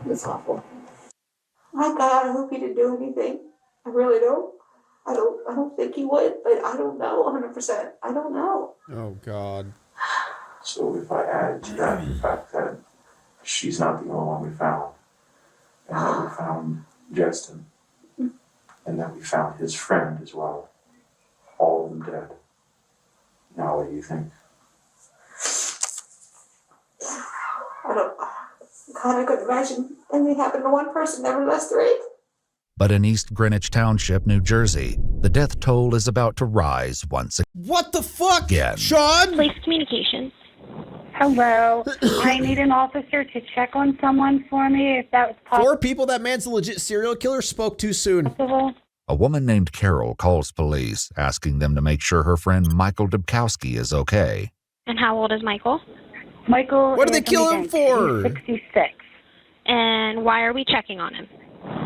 It's awful. My God, I hope he didn't do anything. I really don't. I don't think he would, but I don't know 100%. I don't know. Oh, God. So if I added to that the fact that she's not the only one we found, and that we found Justin, and that we found his friend as well, all of them dead. Now what do you think? God, I couldn't imagine anything happened to one person, nevertheless 3. But in East Greenwich Township, New Jersey, the death toll is about to rise once What the fuck? again. Sean? Police communications. Hello. I need an officer to check on someone for me, if that was 4 people that man's a legit serial killer spoke too soon. possible. A woman named Carol calls police, asking them to make sure her friend Michael Dubkowski is okay. And how old is Michael? Michael. What did they kill him for? 66. And why are we checking on him?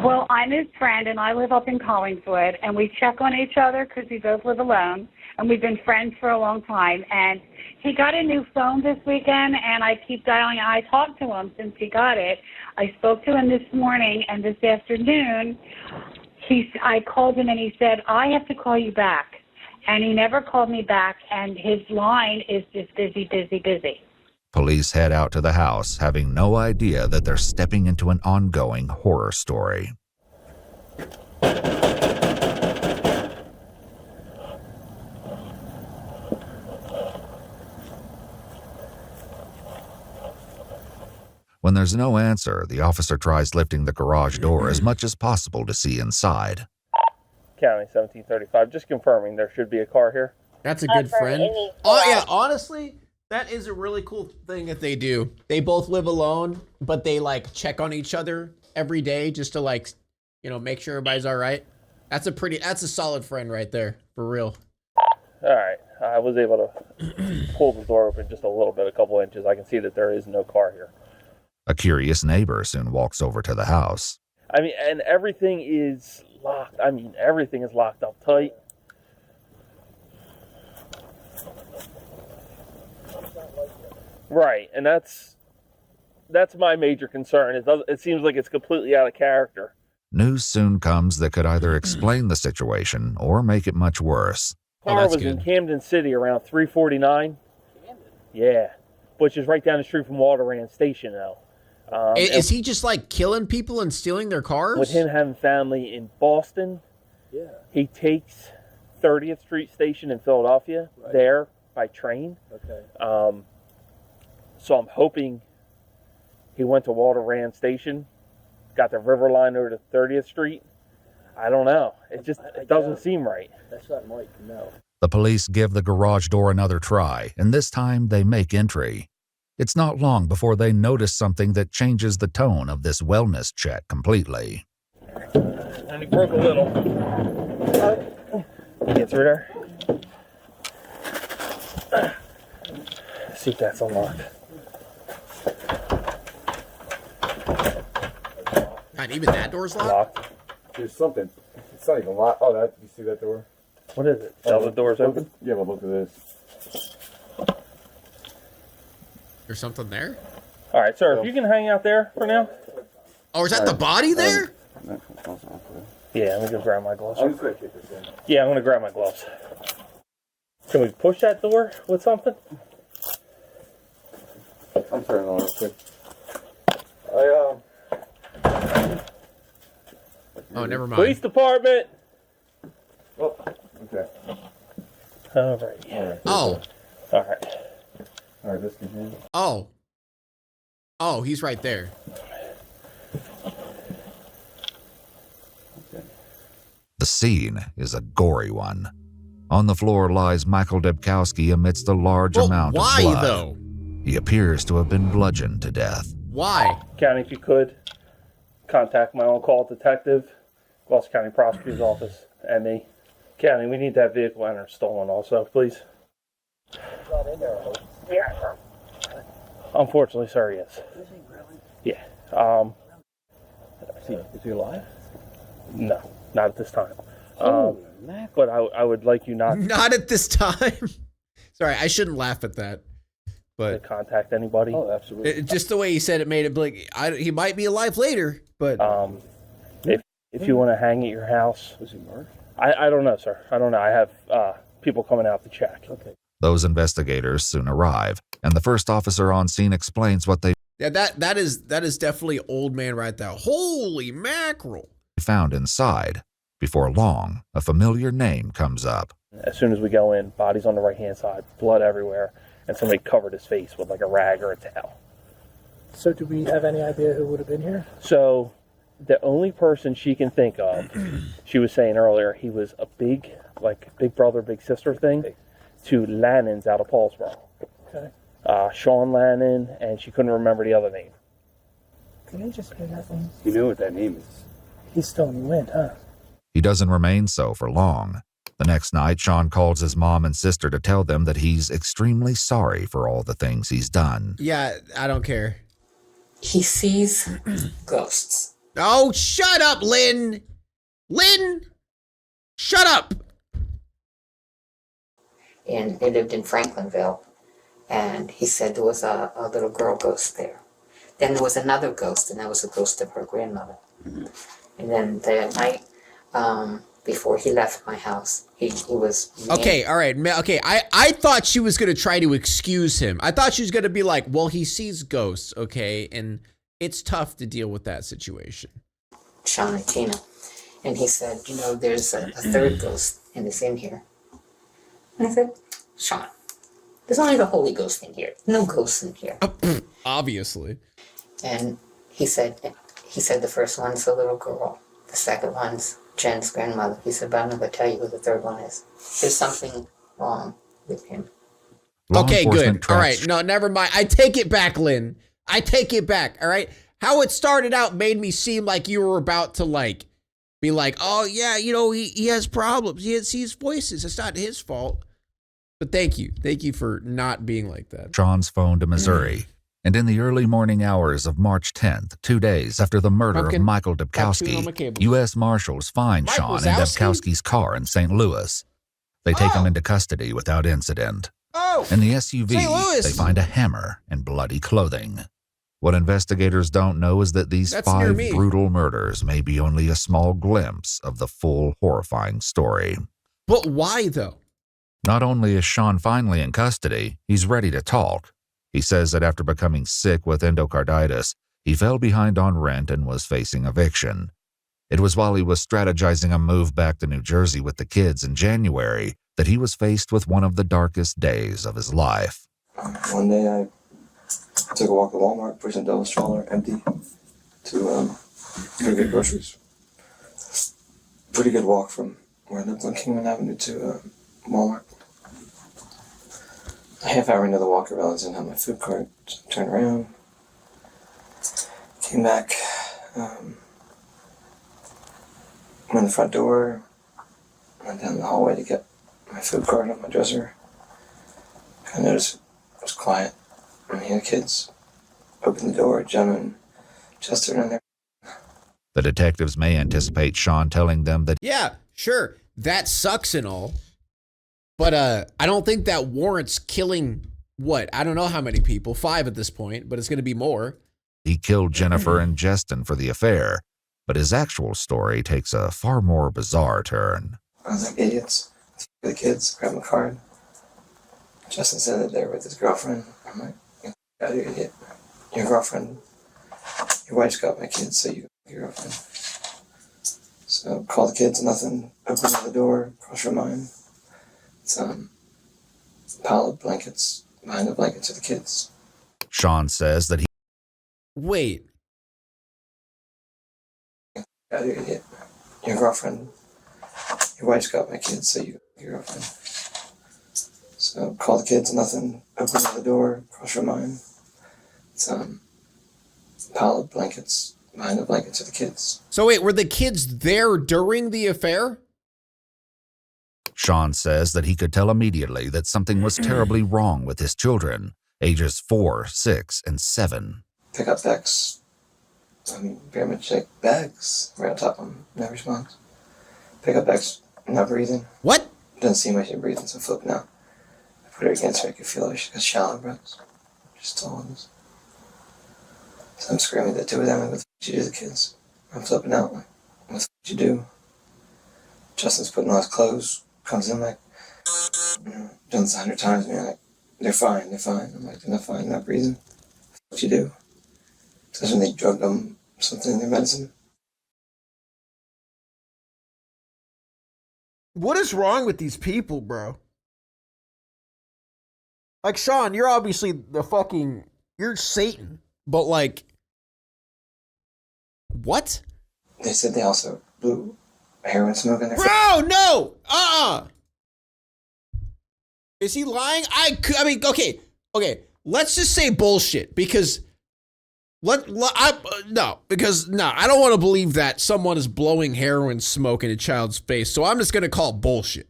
Well, I'm his friend, and I live up in Collingswood, and we check on each other because we both live alone, and we've been friends for a long time. And he got a new phone this weekend, and I keep dialing. I talked to him since he got it. I spoke to him this morning, and this afternoon, I called him, and he said, I have to call you back. And he never called me back, and his line is just busy, busy, busy. Police head out to the house, having no idea that they're stepping into an ongoing horror story. When there's no answer, the officer tries lifting the garage door as much as possible to see inside. County 1735, just confirming there should be a car here. That's a good friend. Oh, yeah, honestly, that is a really cool thing that they do. They both live alone, but they like check on each other every day just to like, make sure everybody's all right. That's a solid friend right there, for real. All right, I was able to pull the door open just a little bit, a couple inches. I can see that there is no car here. A curious neighbor soon walks over to the house. I mean, and everything is locked. I mean, everything is locked up tight. Right, and that's my major concern. It seems like it's completely out of character. News soon comes that could either explain the situation or make it much worse. Car was in Camden City around 3:49. Yeah, which is right down the street from Walter Rand Station now. Is he just like killing people and stealing their cars? With him having family in Boston, he takes 30th Street station in Philadelphia, there by train. Okay. So I'm hoping he went to Walter Rand Station, got the River Line over to 30th Street. I don't know. It doesn't seem right. That's not Mike, no. The police give the garage door another try, and this time they make entry. It's not long before they notice something that changes the tone of this wellness check completely. And he broke a little. Get through there. See if that's unlocked. God, even that door's locked? There's something. It's not even locked. Oh, you see that door? What is it? Oh, the door's open? Yeah, but look at this. There's something there? All right, sir, if you can hang out there for now. Oh, is that the body there? Yeah, let me go grab my gloves. I'm just going to kick this in. Yeah, I'm going to grab my gloves. Can we push that door with something? I'm turning on real quick. Oh, never mind. Police department. Oh, okay. All right. Yeah. Oh. All right. All right, this can handle. Oh. Oh, he's right there. The scene is a gory one. On the floor lies Michael Debkowski amidst a large amount of blood. Why, though? He appears to have been bludgeoned to death. Why? County, if you could, contact my on-call detective, Gloucester County Prosecutor's Office, and the county. We need that vehicle entered stolen also, please. Yeah. Unfortunately, sir, yes. Yeah. Is he alive? No, not at this time. But I would like you not Not at this time. Sorry, I shouldn't laugh at that. But to contact anybody. Oh, absolutely. Just the way he said it made it like he might be alive later. But if you want to hang at your house, was he marked? I don't know, sir. I don't know. I have people coming out to check. Okay. Those investigators soon arrive, and the first officer on scene explains what they yeah, that is definitely old man right there. Holy mackerel! found inside. Before long, a familiar name comes up. As soon as we go in, body's on the right-hand side, blood everywhere, and somebody covered his face with like a rag or a towel. So do we have any idea who would have been here? So the only person she can think of, she was saying earlier, he was a big brother, big sister thing to Lannon's out of Paulsboro. Okay. Sean Lannon, and she couldn't remember the other name. Can he just hear that thing? You know what that name is? He's still in the wind, huh? He doesn't remain so for long. The next night, Sean calls his mom and sister to tell them that he's extremely sorry for all the things he's done. Yeah, I don't care. He sees ghosts. Oh, shut up, Lynn! Lynn! Shut up! And they lived in Franklinville. And he said there was a little girl ghost there. Then there was another ghost, and that was the ghost of her grandmother. And then the night before he left my house, he was... Okay, all right. Okay, I thought she was going to try to excuse him. I thought she was going to be like, well, he sees ghosts, okay? And it's tough to deal with that situation. Sean and Tina. And he said, you know, there's a third ghost, and it's in here. And I said, Sean, there's only the Holy Ghost in here. No ghosts in here. Obviously. And he said the first one's the little girl. The second one's Jen's grandmother. He said, but I'm not going to tell you who the third one is. There's something wrong with him. Okay, good. All right. No, never mind. I take it back, Lynn. I take it back. All right. How it started out made me seem like you were about to be like, oh yeah, you know, he has problems. He sees voices. It's not his fault. But thank you. Thank you for not being like that. Sean's phone to Missouri. And in the early morning hours of March 10th, 2 days after the murder of Michael Debkowski, U.S. Marshals find Sean in Debkowski's car in St. Louis. They take him into custody without incident. In the SUV, they find a hammer and bloody clothing. What investigators don't know is that these 5 brutal murders may be only a small glimpse of the full horrifying story. But why, though? Not only is Sean finally in custody, he's ready to talk. He says that after becoming sick with endocarditis, he fell behind on rent and was facing eviction. It was while he was strategizing a move back to New Jersey with the kids in January that he was faced with one of the darkest days of his life. One day I took a walk to Walmart, pushed a double stroller empty to go get groceries. Pretty good walk from where I lived on Kingman Avenue to Walmart. A half hour into the walk, I realized I didn't have my food cart. So I turned around, came back, went in the front door, went down the hallway to get my food cart on my dresser. I noticed it was quiet. And the kids opened the door, gentlemen, Chester in there. The detectives may anticipate Sean telling them that, yeah, sure, that sucks and all, but I don't think that warrants killing, what, I don't know how many people, 5 at this point, but it's going to be more. he killed Jennifer and Justin for the affair, but his actual story takes a far more bizarre turn. I was like, idiots. The kids, grabbed my card. Justin said that they were with his girlfriend. I'm like, get out of here, idiot. Your girlfriend, your wife's got my kids, so you your girlfriend. So call the kids, nothing. Open the door, across your mind. It's a pile of blankets behind the blankets of the kids. Sean says that he... Wait. Get out of here, idiot. Your girlfriend, your wife's got my kids, so you your girlfriend. So call the kids, nothing. Open the door, across your mind. It's a pile of blankets behind the blankets of the kids. So wait, were the kids there during the affair? Sean says that he could tell immediately that something was terribly wrong with his children, ages 4, 6, and 7. Pick up bags. Very much like bags right on top of them. No response. Pick up bags, not breathing. What? Doesn't seem like she's breathing, so flipping out. I put her against her, I could feel like she got shallow breaths. Just tall ones. So I'm screaming at the two of them, like, what the f*** you do to the kids? I'm flipping out, like, what the f*** you do? Justin's putting on his clothes, comes in like, done this 100 times, man, like, they're fine, they're fine. I'm like, they're not fine, they're not breathing. What you do? Because when they drugged them something in their medicine. What is wrong with these people, bro? Like, Sean, you're obviously you're Satan, but like, what? They said they also blew heroin smoke in their Bro, no! Is he lying? I mean, okay. Let's just say bullshit, because I don't want to believe that someone is blowing heroin smoke in a child's face, so I'm just gonna call it bullshit.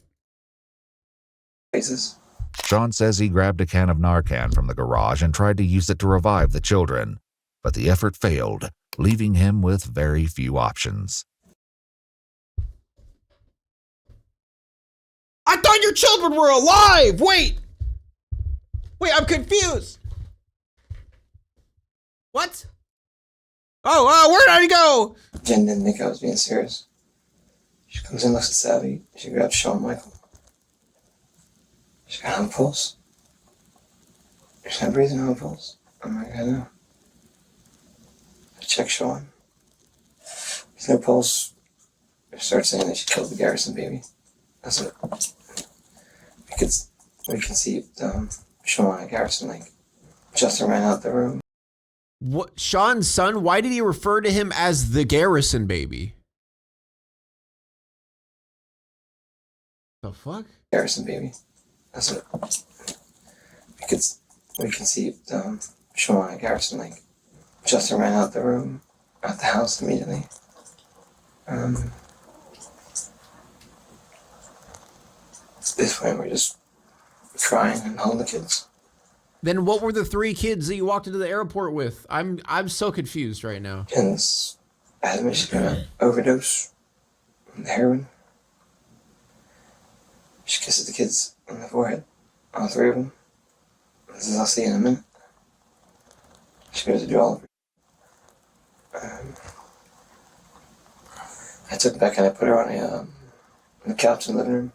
Faces. Sean says he grabbed a can of Narcan from the garage and tried to use it to revive the children, but the effort failed, leaving him with very few options. I thought your children were alive! Wait, I'm confused. What? Oh, where'd I go? Jen didn't think I was being serious. She comes in, looks at Savvy. She grabs Shawn Michael. She got on pulse. She's not breathing on pulse. I'm like, I know. I check Shawn. There's no pulse. I start saying that she killed the Garrison baby. That's it. We conceived Shawn and Garrison, like, Justin ran out the room. What? Sean's son? Why did he refer to him as the Garrison baby? The fuck? Garrison baby. That's it. We conceived Shawn and Garrison, like, Justin ran out the room, out the house immediately. At this point, we're just crying and holding the kids. Then what were the 3 kids that you walked into the airport with? I'm so confused right now. Jen's adamant she's gonna overdose on the heroin. She kisses the kids on the forehead, all 3 of them. And says, I'll see you in a minute. She goes to do all of it. I took her back and I put her on the couch in the living room.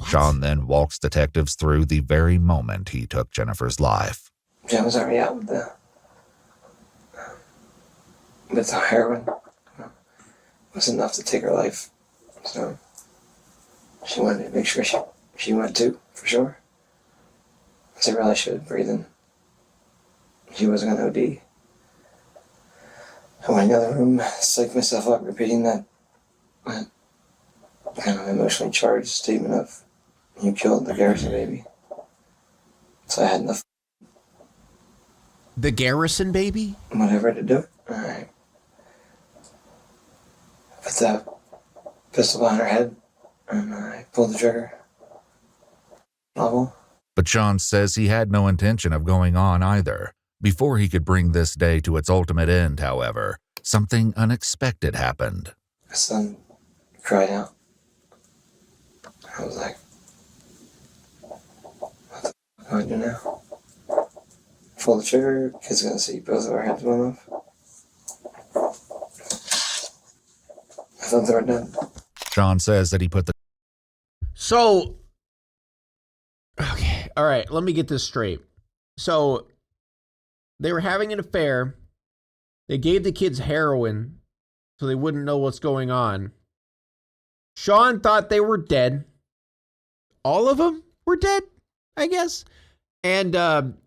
Sean then walks detectives through the very moment he took Jennifer's life. Jen was already out with the heroin. was enough to take her life. So she wanted to make sure she went too, for sure. So I really should breathe in. She wasn't going to OD. I went in the other room, psyched myself up, repeating that kind of emotionally charged statement of, you killed the Garrison baby. So I had enough. The Garrison baby? Whatever to do it. Alright. Put the pistol behind her head, and I pulled the trigger. Level. But Sean says he had no intention of going on either. Before he could bring this day to its ultimate end, however, something unexpected happened. My son cried out. I was like, what the fuck do I do now? Pull the trigger, kids are gonna see both of our heads blown off. I thought they were dead. Sean says that he put the... So, okay, all right, let me get this straight. So, they were having an affair. They gave the kids heroin so they wouldn't know what's going on. Sean thought they were dead. All of them were dead, I guess. And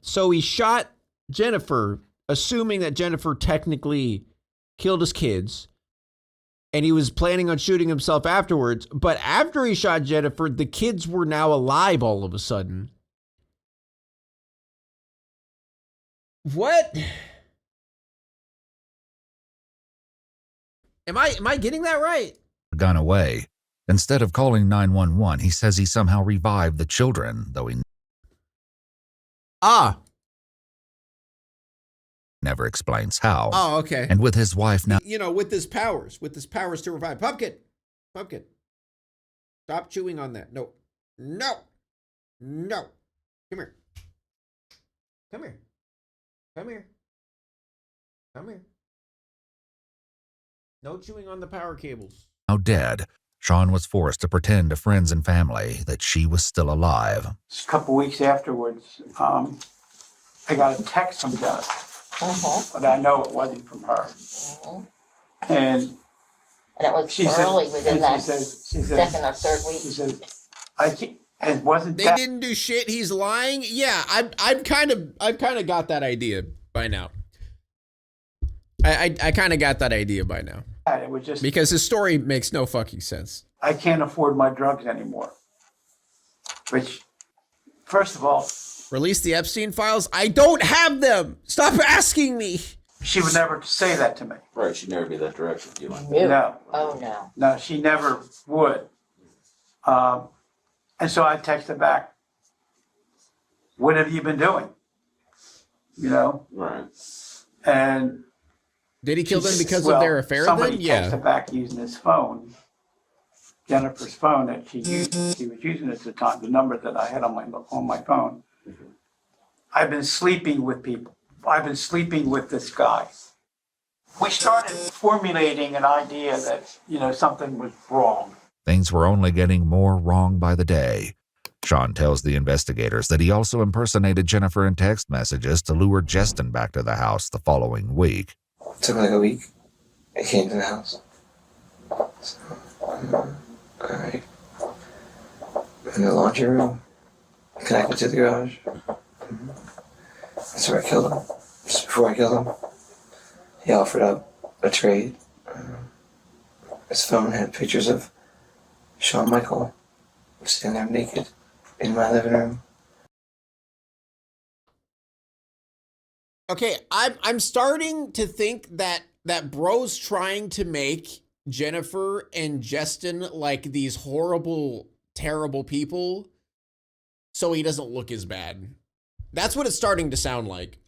so he shot Jennifer, assuming that Jennifer technically killed his kids. And he was planning on shooting himself afterwards. But after he shot Jennifer, the kids were now alive all of a sudden. What? Am I getting that right? gun away. Instead of calling 911, he says he somehow revived the children, though he never explains how. Oh, okay. And with his wife now... You know, with his powers to revive. Pumpkin. Stop chewing on that. No. Come here. No chewing on the power cables. Now dead, Sean was forced to pretend to friends and family that she was still alive. A couple weeks afterwards, I got a text from Jennifer, but I know it wasn't from her. And it was she early said, within that she said, second or third week. She said, I can't, it wasn't They that. didn't do shit. He's lying. Yeah, I've kind of got that idea by now. I kind of got that idea by now. It was just because his story makes no fucking sense. I can't afford my drugs anymore. Which, first of all, release the Epstein files. I don't have them. Stop asking me. She would never say that to me. Right, she'd never be that direct with you. No. Oh no. No, she never would. And so I texted back, what have you been doing? You know? Right. And did he kill them because of their affair somebody then? Yeah. texted back using his phone, Jennifer's phone that she used. She was using at the time, the number that I had on my phone. I've been sleeping with people. I've been sleeping with this guy. We started formulating an idea that, you know, something was wrong. Things were only getting more wrong by the day. Sean tells the investigators that he also impersonated Jennifer in text messages to lure Justin back to the house the following week. It took like a week. I came to the house. So, alright. In the laundry room, connected to the garage. That's where I killed him. Just before I killed him, he offered up a trade. His phone had pictures of Shawn Michael sitting there naked in my living room. Okay, I'm starting to think that bro's trying to make Jennifer and Justin like these horrible, terrible people so he doesn't look as bad. That's what it's starting to sound like.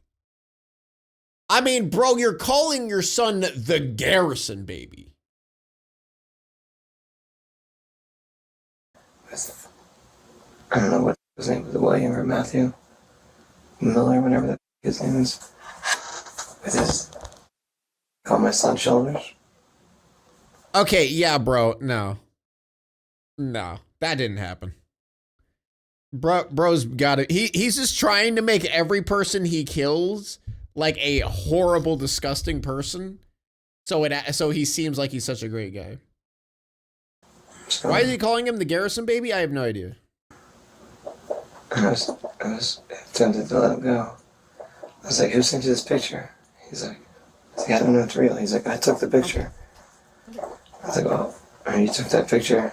I mean, bro, you're calling your son the Garrison baby. I don't know what his name was, William or Matthew Miller, whatever that his name is. With his, on my son's shoulders. Okay, yeah, bro, no, that didn't happen. Bro's got it. He's just trying to make every person he kills like a horrible, disgusting person. So he seems like he's such a great guy. Why is he calling him the Garrison baby? I have no idea. I was tempted to let him go. I was like, who sent you this picture? He's like, I don't know it's real. He's like, I took the picture. I was like, well, you took that picture,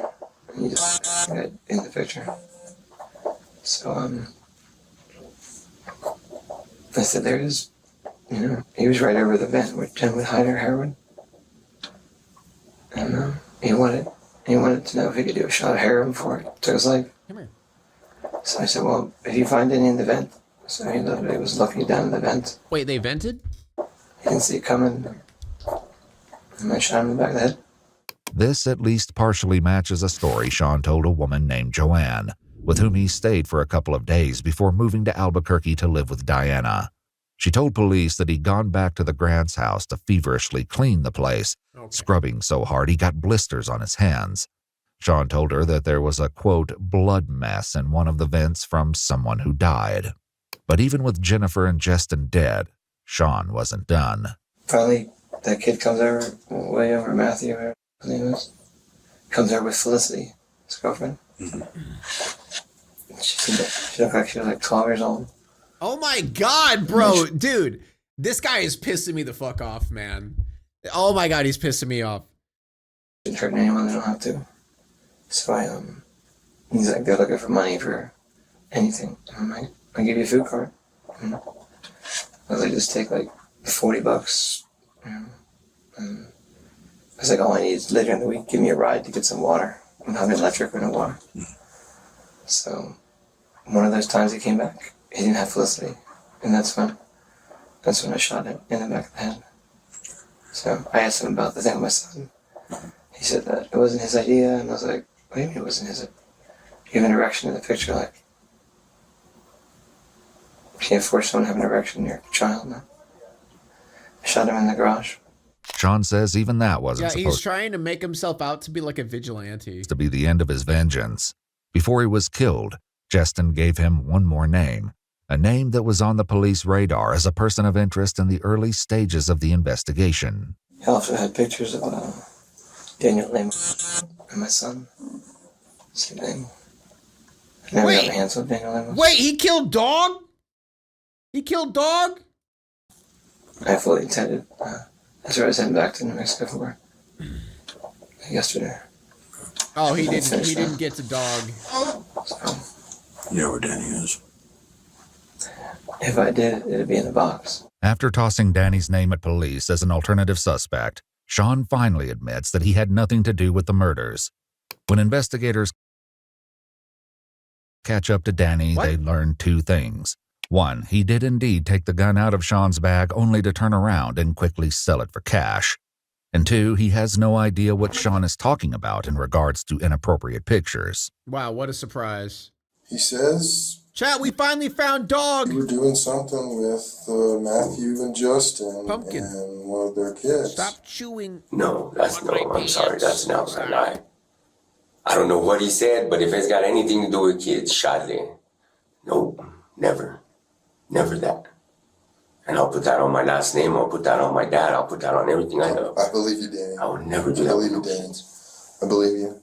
and you just got in the picture. So, I said, there is, he was right over the vent where Jen would hide her heroin. And he wanted to know if he could do a shot of heroin before it took his life. Come here. So I said, well, if you find any in the vent. So he literally was looking down in the vent. Wait, they vented? He didn't see it coming. And I shot him in the back of the head. This at least partially matches a story Sean told a woman named Joanne, with whom he stayed for a couple of days before moving to Albuquerque to live with Diana. She told police that he'd gone back to the Grant's house to feverishly clean the place, scrubbing so hard he got blisters on his hands. Sean told her that there was a, quote, blood mess in one of the vents from someone who died. But even with Jennifer and Justin dead, Sean wasn't done. Finally, that kid comes over, way over Matthew, whatever his name is, comes over with Felicity, his girlfriend. She looked like she was like 12 years old. Oh my God, bro. Dude, this guy is pissing me the fuck off, man. Oh my God, he's pissing me off. Shouldn't hurt anyone, they don't have to. So he's like, they're looking for money for anything. I'm like, I'll give you a food card. I was like, just take like $40. And I was like, all I need is later in the week, give me a ride to get some water. I'm not electric or no water. So one of those times he came back, he didn't have Felicity. And that's when I shot him in the back of the head. So I asked him about the thing with my son. He said that it wasn't his idea, and I was like, what do you mean it wasn't his? You have an erection in the picture, like, you can't force someone to have an erection in your child, no. I shot him in the garage. Sean says even that wasn't Yeah, he's supposed trying to make himself out to be like a vigilante. to be the end of his vengeance. Before he was killed, Justin gave him one more name, a name that was on the police radar as a person of interest in the early stages of the investigation. He also had pictures of Daniel Lemos and my son. Same name. I never got my hands on Daniel Lemos. Wait, he killed Dog? He killed Dog? I fully intended. That's where I was heading back to New Mexico for yesterday. Oh, he didn't get to Dog. You know where Danny is? If I did, it'd be in the box. After tossing Danny's name at police as an alternative suspect, Sean finally admits that he had nothing to do with the murders. When investigators catch up to Danny, they learn two things. One, he did indeed take the gun out of Sean's bag only to turn around and quickly sell it for cash. And two, he has no idea what Sean is talking about in regards to inappropriate pictures. Wow, what a surprise. He says, Chat, we finally found Dog. you were doing something with Matthew and Justin and one of their kids. Stop chewing. No, I'm sorry, that's not a lie. I don't know what he said, but if it's got anything to do with kids, Charlie, nope, never that. And I'll put that on my last name, I'll put that on my dad, I'll put that on everything I know. I believe you, Danny. I would never do that. I believe you, Danny. I believe you.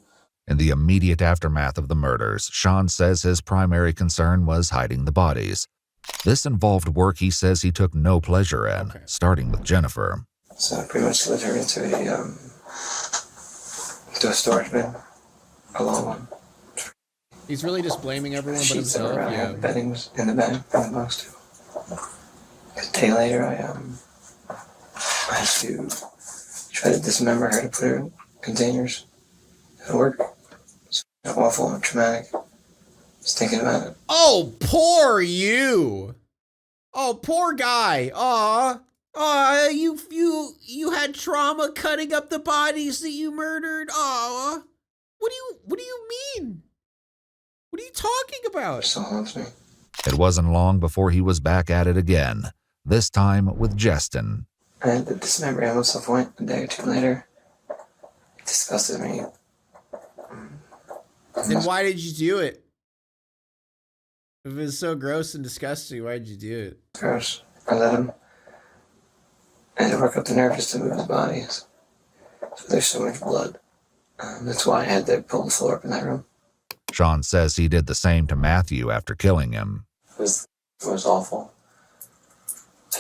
In the immediate aftermath of the murders, Sean says his primary concern was hiding the bodies. This involved work he says he took no pleasure in, starting with Jennifer. So I pretty much slid her into a storage bin, a long one. He's really just blaming everyone but Sheets that himself. were around, Yeah. bedding was in the bag, in the box too. A day later, I had to try to dismember her to put her in containers. It didn't work. It's awful and traumatic. Just thinking about it. Oh, poor you. Oh, poor guy. Aw, you had trauma cutting up the bodies that you murdered. Aw, what do you mean? What are you talking about? Still haunts me. It wasn't long before he was back at it again, this time with Justin. I had to dismember him at some point a day or two later. It disgusted me. Then why did you do it? If it was so gross and disgusting, why did you do it? Gross. I let him. I had to work up the nerve just to move his body. So there's so much blood. That's why I had to pull the floor up in that room. Sean says he did the same to Matthew after killing him. It was awful.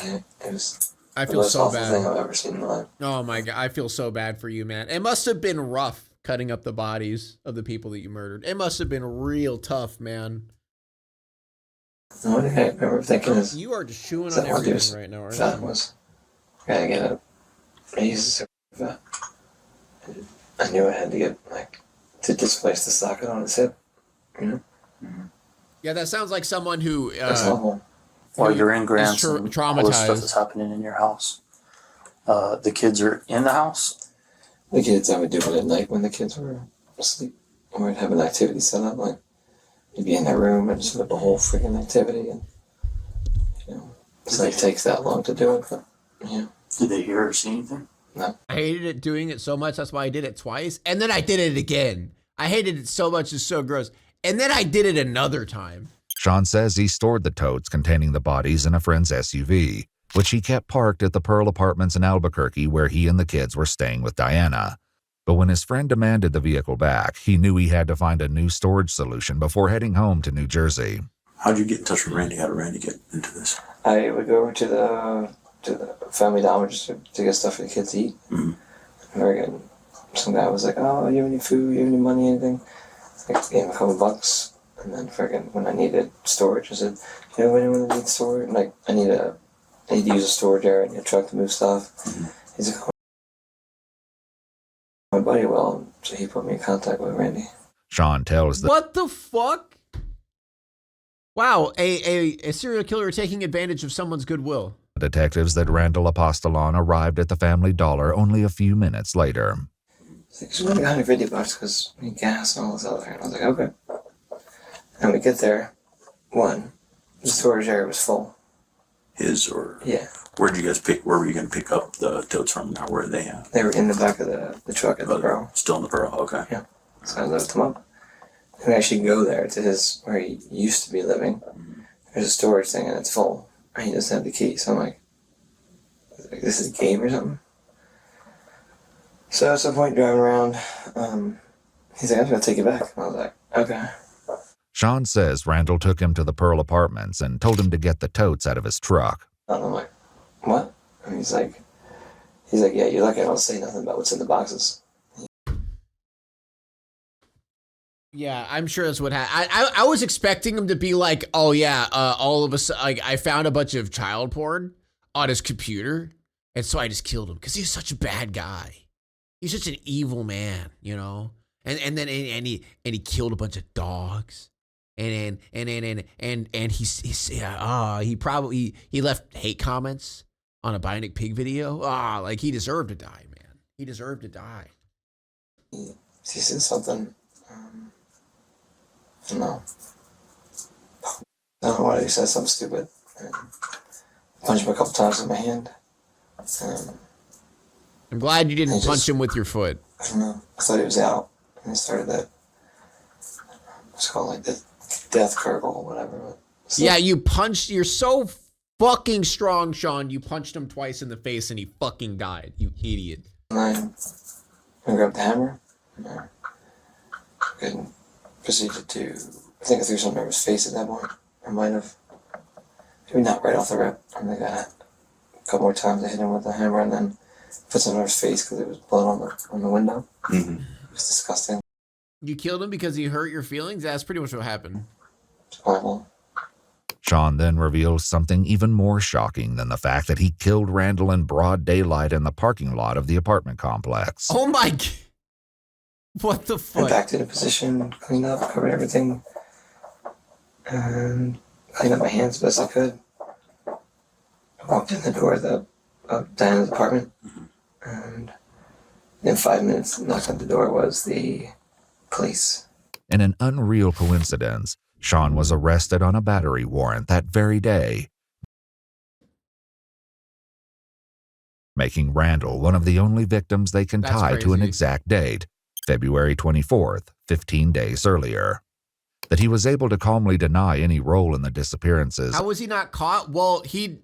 It was I the feel most so awful bad. thing I've ever seen in my life. Oh my God, I feel so bad for you, man. It must have been rough cutting up the bodies of the people that you murdered. It must have been real tough, man. The only thing I remember thinking is, You are just chewing is on that one dude's everything right now, aren't fat you? was. I gotta get up. I used to fat. I knew I had to get, like, to displace the socket on his hip. You know? Yeah, that sounds like someone who That's awful. While you're in is grants and all this stuff traumatized. is happening in your house, the kids are in the house? The kids, I would do it at night when the kids were asleep. Or I'd have an activity set up, like, you'd be in that room and set up a whole freaking activity, and, you know, it's like, it takes that long to do it, but, yeah. Did they hear or see anything? No. I hated it doing it so much, that's why I did it twice. And then I did it again. I hated it so much, it's so gross. And then I did it another time. Sean says he stored the totes containing the bodies in a friend's SUV, which he kept parked at the Pearl Apartments in Albuquerque where he and the kids were staying with Diana. But when his friend demanded the vehicle back, he knew he had to find a new storage solution before heading home to New Jersey. How'd you get in touch with Randy? How did Randy get into this? I would go over to the Family Dollar just to get stuff for the kids to eat. Mm-hmm. Some guy was like, "Oh, you have any food? You have any money? Anything?" I gave him a couple bucks, and then when I needed storage, I said, "You know anyone that needs storage? Like, I need to use a storage area in your truck to move stuff." Mm-hmm. He's like, "My buddy will," so he put me in contact with Randy. Sean tells What the fuck? Wow, a serial killer taking advantage of someone's goodwill. detectives that Randall Apostolon arrived at the Family Dollar only a few minutes later. He's like, "Just only $150 because we need gas and all this other." And I was like, "Okay." And we get there. The storage area was full. His or? Yeah. Where were you going to pick up the totes from? Now, where are they at? They were in the back of the truck at the Pearl. Still in the Pearl, okay. Yeah. So I lifted them up. And we actually go there to where he used to be living. There's a storage thing and it's full. And he doesn't have the key. So I'm like, this is a game or something? So at some point driving around, he's like, "I'm going to take you back." And I was like, "Okay." Sean says Randall took him to the Pearl Apartments and told him to get the totes out of his truck. And I'm like, "What?" And he's like, "Yeah, you're lucky I don't say nothing about what's in the boxes." Yeah, I'm sure that's what happened. I was expecting him to be like, "Oh yeah, all of a sudden, like I found a bunch of child porn on his computer, and so I just killed him because he's such a bad guy. He's such an evil man, you know." And then he killed a bunch of dogs, and he left hate comments on a Bionicpigtv video. Like he deserved to die, man. He deserved to die. He said something. I don't know. I don't know why he said something stupid. And punched him a couple times in my hand. I'm glad you didn't punch him with your foot. I don't know. I thought he was out. And he started that. It's called like the death gurgle or whatever. So, yeah, you're so fucking strong, Sean. You punched him twice in the face and he fucking died. You idiot. And I grabbed the hammer. And proceeded to, I think I threw something over his face at that point. I might have. Maybe not right off the rip. I think a couple more times I hit him with the hammer and then put something over his face because there was blood on the window. Mm-hmm. It was disgusting. You killed him because he hurt your feelings? That's pretty much what happened. It's horrible. Sean then reveals something even more shocking than the fact that he killed Randall in broad daylight in the parking lot of the apartment complex. Oh my God. What the fuck? I backed into position, cleaned up, covered everything, and cleaned up my hands as best I could. I walked in the door of Diana's apartment, and in 5 minutes, knocked on the door was the police. In an unreal coincidence, Sean was arrested on a battery warrant that very day, making Randall one of the only victims they can tie to an exact date, February 24th, 15 days earlier. That he was able to calmly deny any role in the disappearances. How was he not caught? Well, he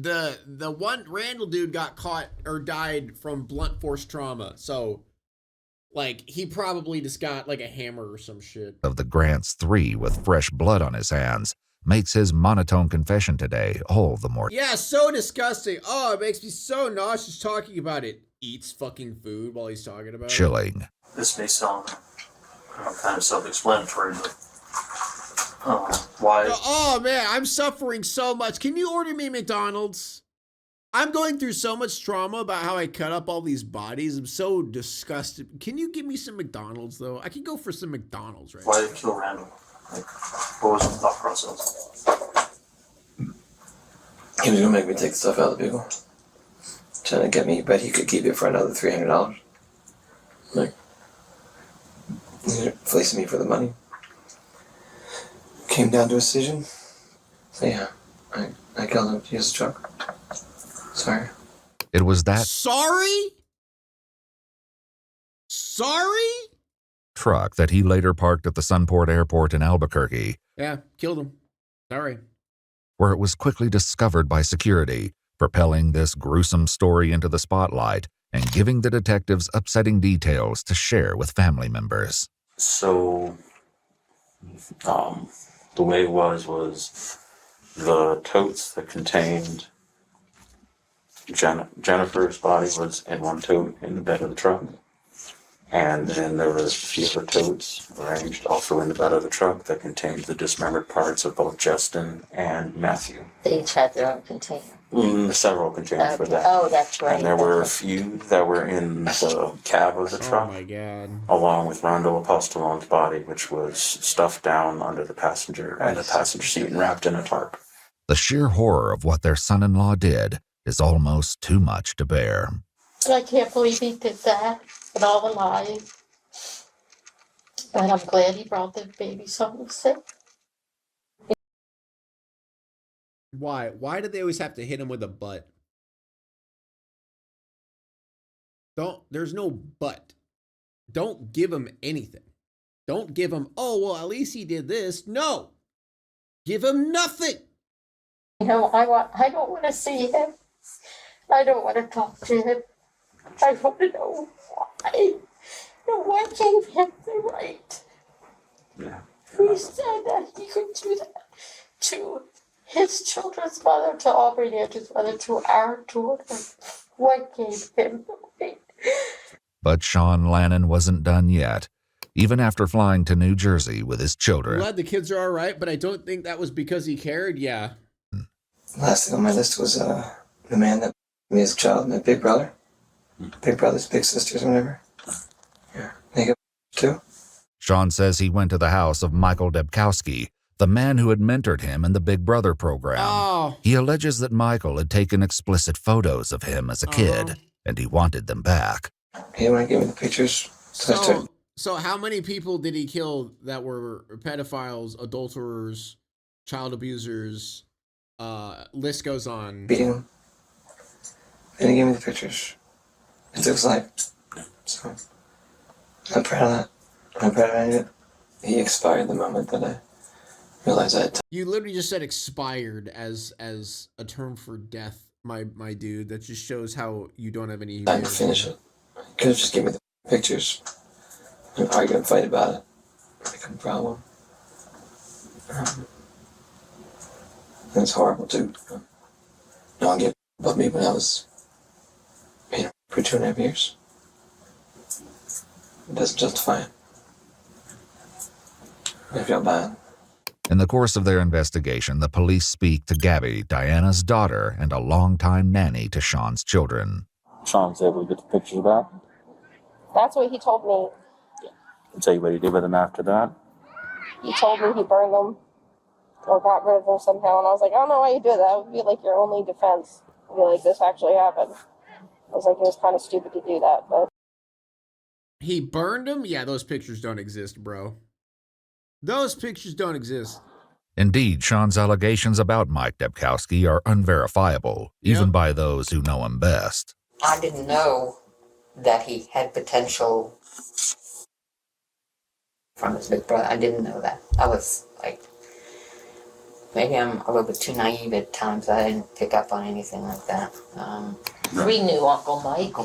the one Randall dude got caught or died from blunt force trauma. So, like, he probably just got like a hammer or some shit. Of the Grants 3 with fresh blood on his hands makes his monotone confession today all the more. Yeah, so disgusting. Oh, it makes me so nauseous talking about it. Eats fucking food while he's talking about chilling. This may sound kind of self-explanatory, but why? Oh man, I'm suffering so much. Can you order me McDonald's? I'm going through so much trauma about how I cut up all these bodies. I'm so disgusted. Can you give me some McDonald's though? I can go for some McDonald's right Why now. did you kill Randall? Like, what was the thought process? He was gonna make me take the stuff out of the vehicle, trying to get me, but he could keep it for another $300. Like, he fleeced me for the money. Came down to a decision. So yeah, I killed him to use the truck. Sorry. It was that Sorry? truck that he later parked at the Sunport Airport in Albuquerque, Yeah, killed him. Sorry. where it was quickly discovered by security, propelling this gruesome story into the spotlight and giving the detectives upsetting details to share with family members. So, the way it was the totes that contained Jennifer's body was in one tote in the bed of the truck. And then there was a few other totes arranged also in the bed of the truck that contained the dismembered parts of both Justin and Matthew. They each had their own container. Several containers for that. Oh, that's right. And there were a few that were in the cab of the truck. Oh my god. Along with Rondo Apostolone's body, which was stuffed down under the passenger seat and wrapped in a tarp. The sheer horror of what their son-in-law did is almost too much to bear. I can't believe he did that and all the lies. But I'm glad he brought the babies home safe. Why? Why did they always have to hit him with a butt? There's no but. Don't give him anything. Don't give him, oh, well, at least he did this. No. Give him nothing. You know, I don't want to see him. I don't want to talk to him. I want to know why. What gave him the right? Yeah. Who said that he could do that to his children's mother, to Aubrey Andrews' mother, to our daughter? What gave him the right? But Sean Lannon wasn't done yet, even after flying to New Jersey with his children. Glad the kids are all right, but I don't think that was because he cared. Yeah. Last thing on my list was the man that me as a child, my big brother. Big brothers, big sisters, whatever. Yeah, they got too. Sean says he went to the house of Michael Debkowski, the man who had mentored him in the Big Brother program. Oh. He alleges that Michael had taken explicit photos of him as a kid, and he wanted them back. He didn't want to give me the pictures. So how many people did he kill that were pedophiles, adulterers, child abusers? List goes on. Beating him. They didn't give me the pictures. It took his life. So, I'm proud of that. I'm proud of it. He expired the moment that I realized I had You literally just said expired as a term for death, my dude. That just shows how you don't have any time to finish it. He could have just given me the pictures and argue and fight about it. Become a problem. And it's horrible too. No one get above me when I was for 2.5 years. It doesn't justify it. I feel bad. In the course of their investigation, the police speak to Gabby, Diana's daughter, and a longtime nanny to Sean's children. Sean's able to get the pictures back. That's what he told me. I'll tell you what he did with them after that. He told me he burned them or got rid of them somehow, and I was like, I don't know why you do that. That would be like your only defense. I'd be like, this actually happened. I was like, it was kind of stupid to do that, but... He burned them? Yeah, those pictures don't exist, bro. Those pictures don't exist. Indeed, Sean's allegations about Mike Debkowski are unverifiable, even by those who know him best. I didn't know that he had potential from his big brother. I didn't know that. I was like, Maybe I'm a little bit too naive at times. I didn't pick up on anything like that. We knew Uncle Mike.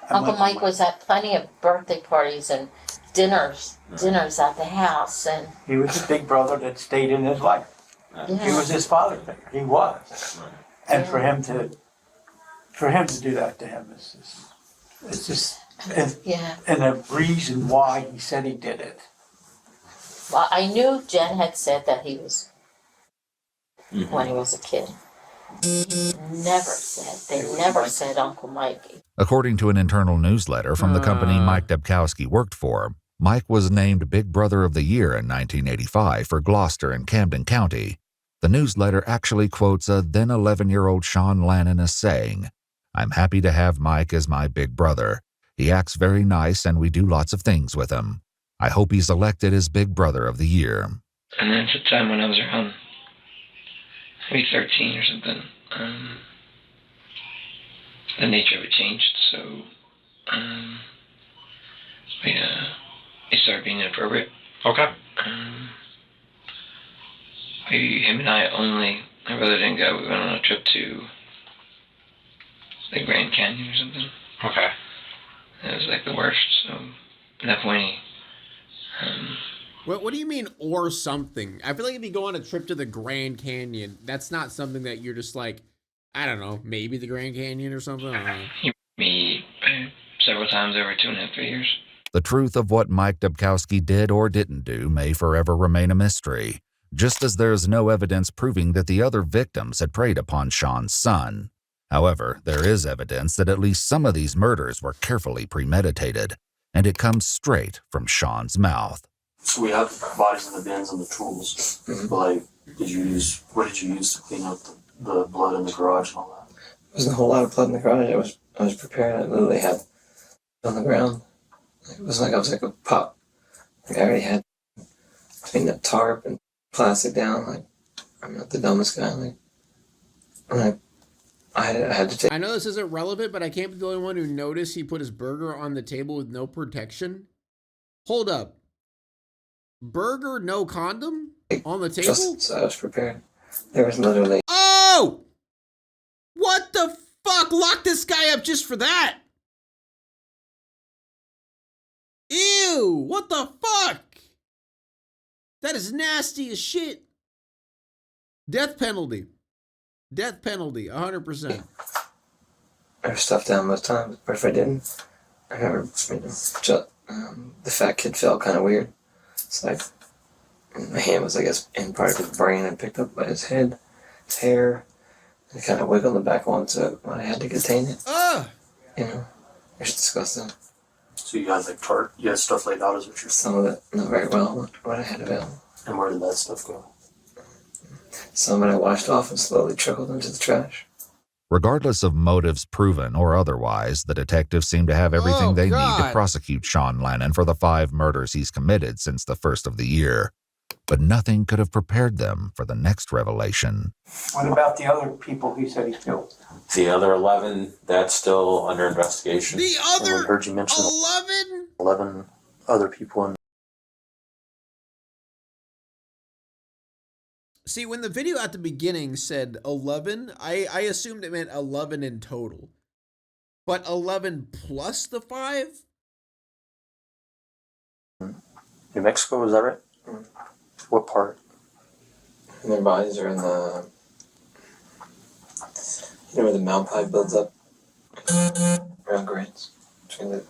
Uncle Mike was at plenty of birthday parties and dinners at the house, and He was a big brother that stayed in his life. He was his father figure. He was, and for him to do that to him is it's just and the reason why he said he did it. Well, I knew Jen had said that he was when he was a kid. They never said Uncle Mike. According to an internal newsletter from the company Mike Debkowski worked for, Mike was named Big Brother of the Year in 1985 for Gloucester and Camden County. The newsletter actually quotes a then 11-year-old Sean Lannon as saying, "I'm happy to have Mike as my big brother. He acts very nice and we do lots of things with him. I hope he's elected as Big Brother of the Year." And then at the time when I was around maybe 13 or something, the nature of it changed, so it started being inappropriate. Okay. Him and I only, my brother didn't go, we went on a trip to the Grand Canyon or something. Okay. It was like the worst, so at that point he, What do you mean, or something? I feel like if you go on a trip to the Grand Canyon, that's not something that you're just like, I don't know, maybe the Grand Canyon or something. I don't know. he met me several times over 2.5 years. The truth of what Mike Debkowski did or didn't do may forever remain a mystery, just as there's no evidence proving that the other victims had preyed upon Sean's son. However, there is evidence that at least some of these murders were carefully premeditated, and it comes straight from Sean's mouth. So we have bodies in the bins and the tools. But like, what did you use to clean up the blood in the garage and all that? There wasn't a whole lot of blood in the garage. I was prepared. I literally had on the ground. It wasn't like I was like a pup. Like I already had between the tarp and plastic down. Like I'm not the dumbest guy. Like I had to take. I know this isn't relevant, but I can't be the only one who noticed he put his burger on the table with no protection. Hold up. Burger, no condom on the table? So I was prepared. There was literally. Oh! What the fuck? Lock this guy up just for that. Ew! What the fuck? That is nasty as shit. Death penalty. Death penalty, 100%. I was stuffed down most times, but if I didn't, I remember the fat kid felt kind of weird. It's like my hand was, I guess, in part of his brain and picked up by his head, his hair, and kind of wiggled the back onto it when I had to contain it. You know, it's disgusting. So you had like you had stuff laid out as what you're saying? Some of it, not very well, what I had available. And where did that stuff go? Some of it I washed off and slowly trickled into the trash. Regardless of motives proven or otherwise, the detectives seem to have everything they need to prosecute Sean Lannon for the 5 murders he's committed since the first of the year. But nothing could have prepared them for the next revelation. What about the other people he said he killed? The other 11, that's still under investigation. The other I heard you mention 11? 11 other people in. See, when the video at the beginning said 11, I assumed it meant 11 in total. But 11 plus the 5? New Mexico, is that right? Mm. What part? And their bodies are in the, you know where the Mount Pie builds up? Around grades. Between the,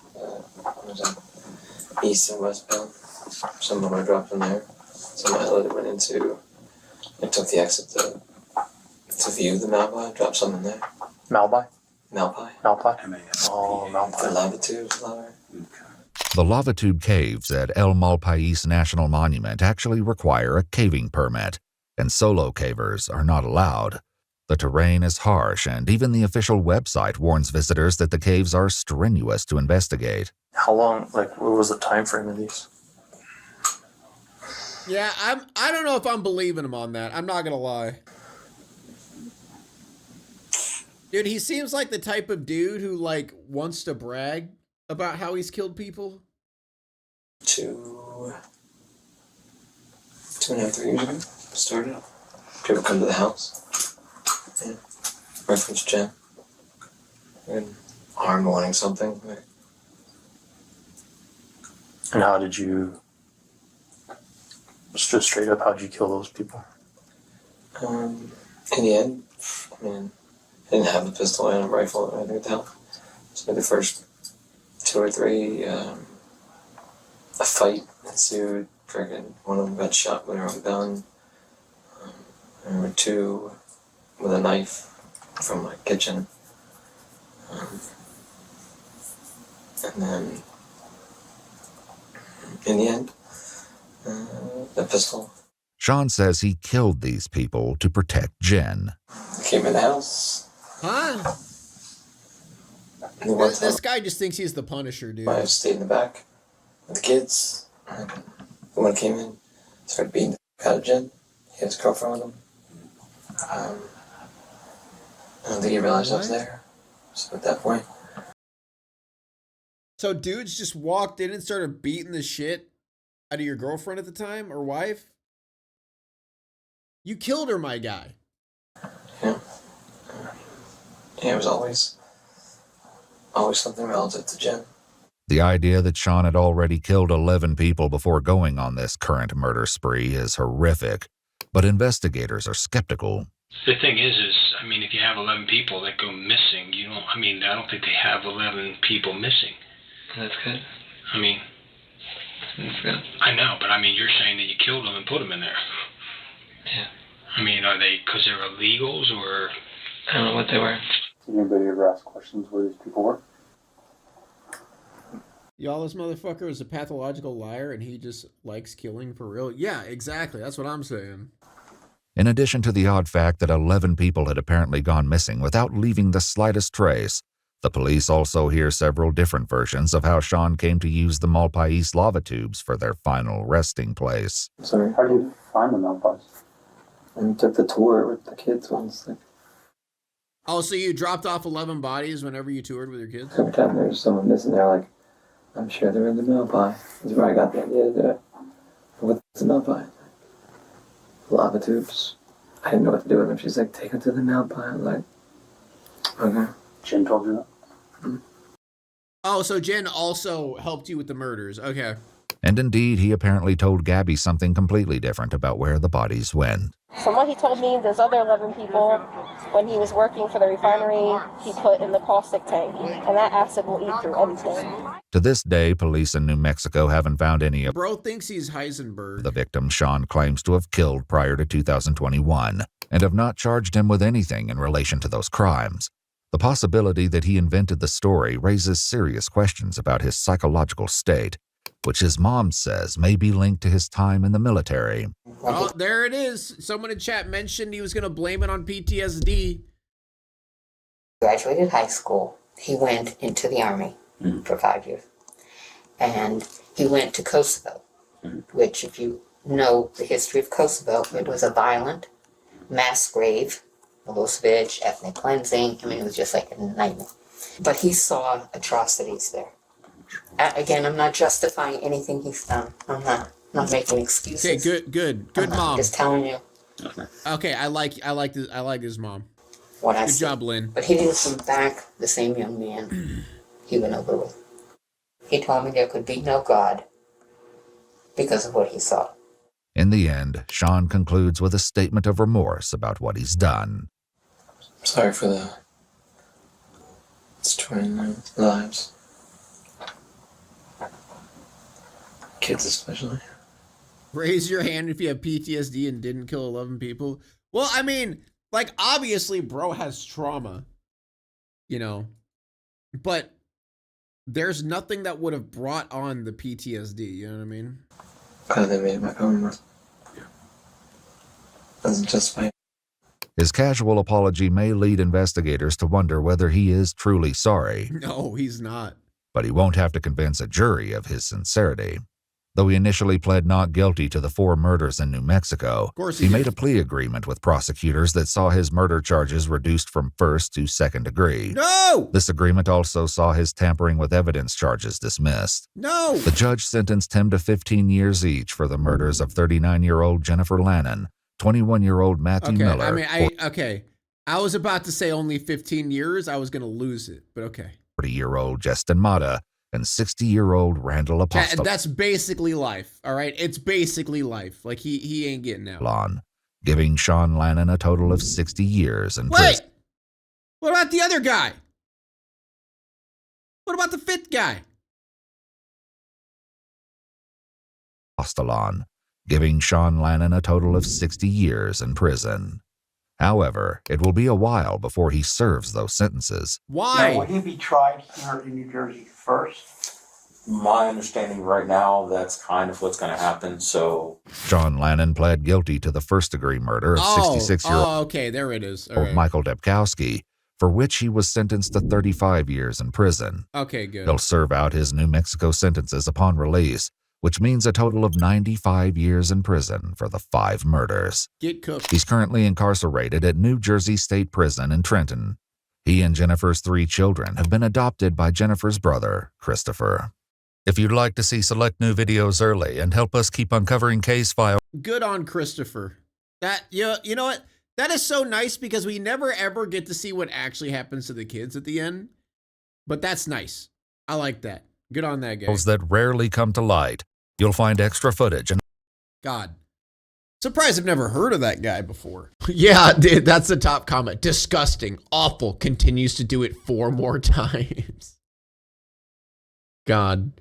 east and westbound. Some of them are dropped in there. Some I went into, I took the exit to view the Malpai, dropped some in there. Malpai? Malpai. Malpai? Oh, Malpai. The lava tubes, The lava tube caves at El Malpais National Monument actually require a caving permit, and solo cavers are not allowed. The terrain is harsh, and even the official website warns visitors that the caves are strenuous to investigate. How long, like, what was the time frame of these? Yeah, I don't know if I'm believing him on that. I'm not gonna lie. Dude, he seems like the type of dude who, like, wants to brag about how he's killed people. 2.5, 3 years ago, started. people come to the house. Yeah. Reference Jen. And armed wanting something. And how did you, just straight up, how'd you kill those people? In the end, I mean, I didn't have the pistol and a rifle or anything at the house. So the first 2 or 3, a fight ensued. Freaking one of them got shot with their own gun. There were 2 with a knife from my kitchen. And then, in the end, the pistol. Sean says he killed these people to protect Jen. I came in the house. Huh? This guy just thinks he's the Punisher, dude. I stayed in the back with the kids. The one came in, started beating the f*** out of Jen. He had his girlfriend with him. I don't think he realized I was there. So at that point. So dudes just walked in and started beating the shit out of your girlfriend at the time, or wife? You killed her, my guy. Yeah. Yeah, it was always something relative to Jen. The idea that Sean had already killed 11 people before going on this current murder spree is horrific, but investigators are skeptical. The thing is, I mean, if you have 11 people that go missing, I don't think they have 11 people missing. That's good. I mean, that's good. I know, but I mean, you're saying that you killed them and put them in there. Yeah. I mean, are they because they're illegals or? I don't know what they were. Did anybody ever ask questions where these people were? Y'all, this motherfucker is a pathological liar and he just likes killing for real. Yeah, exactly. That's what I'm saying. In addition to the odd fact that 11 people had apparently gone missing without leaving the slightest trace, the police also hear several different versions of how Sean came to use the Malpais lava tubes for their final resting place. Sorry, how did you find the Malpais? And took the tour with the kids once. Oh, so you dropped off 11 bodies whenever you toured with your kids? Every time there was someone missing, they're like, I'm sure they're in the Malpai. That's where I got the idea to do it. What's the Malpai? Lava tubes. I didn't know what to do with them. She's like, take them to the Malpai. I was like, okay. Jen told you that? Oh, so Jen also helped you with the murders. Okay. And indeed, he apparently told Gabby something completely different about where the bodies went. From what he told me, those other 11 people, when he was working for the refinery, he put in the caustic tank, and that acid will eat through anything. To this day, police in New Mexico haven't found any of Bro thinks he's Heisenberg. the victims Sean claims to have killed prior to 2021, and have not charged him with anything in relation to those crimes. The possibility that he invented the story raises serious questions about his psychological state, which his mom says may be linked to his time in the military. Oh, there it is. Someone in chat mentioned he was going to blame it on PTSD. Graduated high school. He went into the army for 5 years. And he went to Kosovo, which, if you know the history of Kosovo, it was a violent mass grave, Milosevic, ethnic cleansing. I mean, it was just like a nightmare. But he saw atrocities there. Again, I'm not justifying anything he's done. I'm not making excuses. Okay, good mom. I'm just telling you. Okay, I like his mom. What I Good see. job, Lynn. But he didn't come back the same young man he went over with. He told me there could be no God because of what he saw. In the end, Sean concludes with a statement of remorse about what he's done. Sorry for the destroying their lives. Kids especially. Raise your hand if you have PTSD and didn't kill 11 people. Well, I mean, like, obviously, bro has trauma, you know, but there's nothing that would have brought on the PTSD, you know what I mean? Because they made it back home. Doesn't justify. His casual apology may lead investigators to wonder whether he is truly sorry, No, he's not. but he won't have to convince a jury of his sincerity. Though he initially pled not guilty to the 4 murders in New Mexico, course he he made did. a plea agreement with prosecutors that saw his murder charges reduced from first to second degree. No! This agreement also saw his tampering with evidence charges dismissed. No! The judge sentenced him to 15 years each for the murders of 39-year-old Jennifer Lannon, 21-year-old Matthew Okay, Miller, I was about to say only 15 years. I was going to lose it, but okay. 40-year-old Justin Mata, and 60-year-old Randall Apostol. That's basically life, all right? It's basically life. Like, he ain't getting out. Giving Sean Lannon a total of 60 years in Wait! prison. What about the other guy? What about the fifth guy? Apostolon, giving Sean Lannon a total of 60 years in prison. However, it will be a while before he serves those sentences. Now, will he be tried here in New Jersey first? My understanding right now, that's kind of what's going to happen. So Sean Lannon pled guilty to the first-degree murder of 66-year-old okay, there it is. All right. Michael Debkowski, for which he was sentenced to 35 years in prison. Okay, good. He'll serve out his New Mexico sentences upon release, which means a total of 95 years in prison for the 5 murders. Get cooked. He's currently incarcerated at New Jersey State Prison in Trenton. He and Jennifer's 3 children have been adopted by Jennifer's brother, Christopher. If you'd like to see select new videos early and help us keep uncovering case files, good on Christopher. That, you know what? That is so nice because we never ever get to see what actually happens to the kids at the end. But that's nice. I like that. Good on that guy. that rarely come to light. You'll find extra footage and God. Surprised I've never heard of that guy before. Yeah, dude, that's the top comment. Disgusting. Awful. Continues to do it 4 more times. God.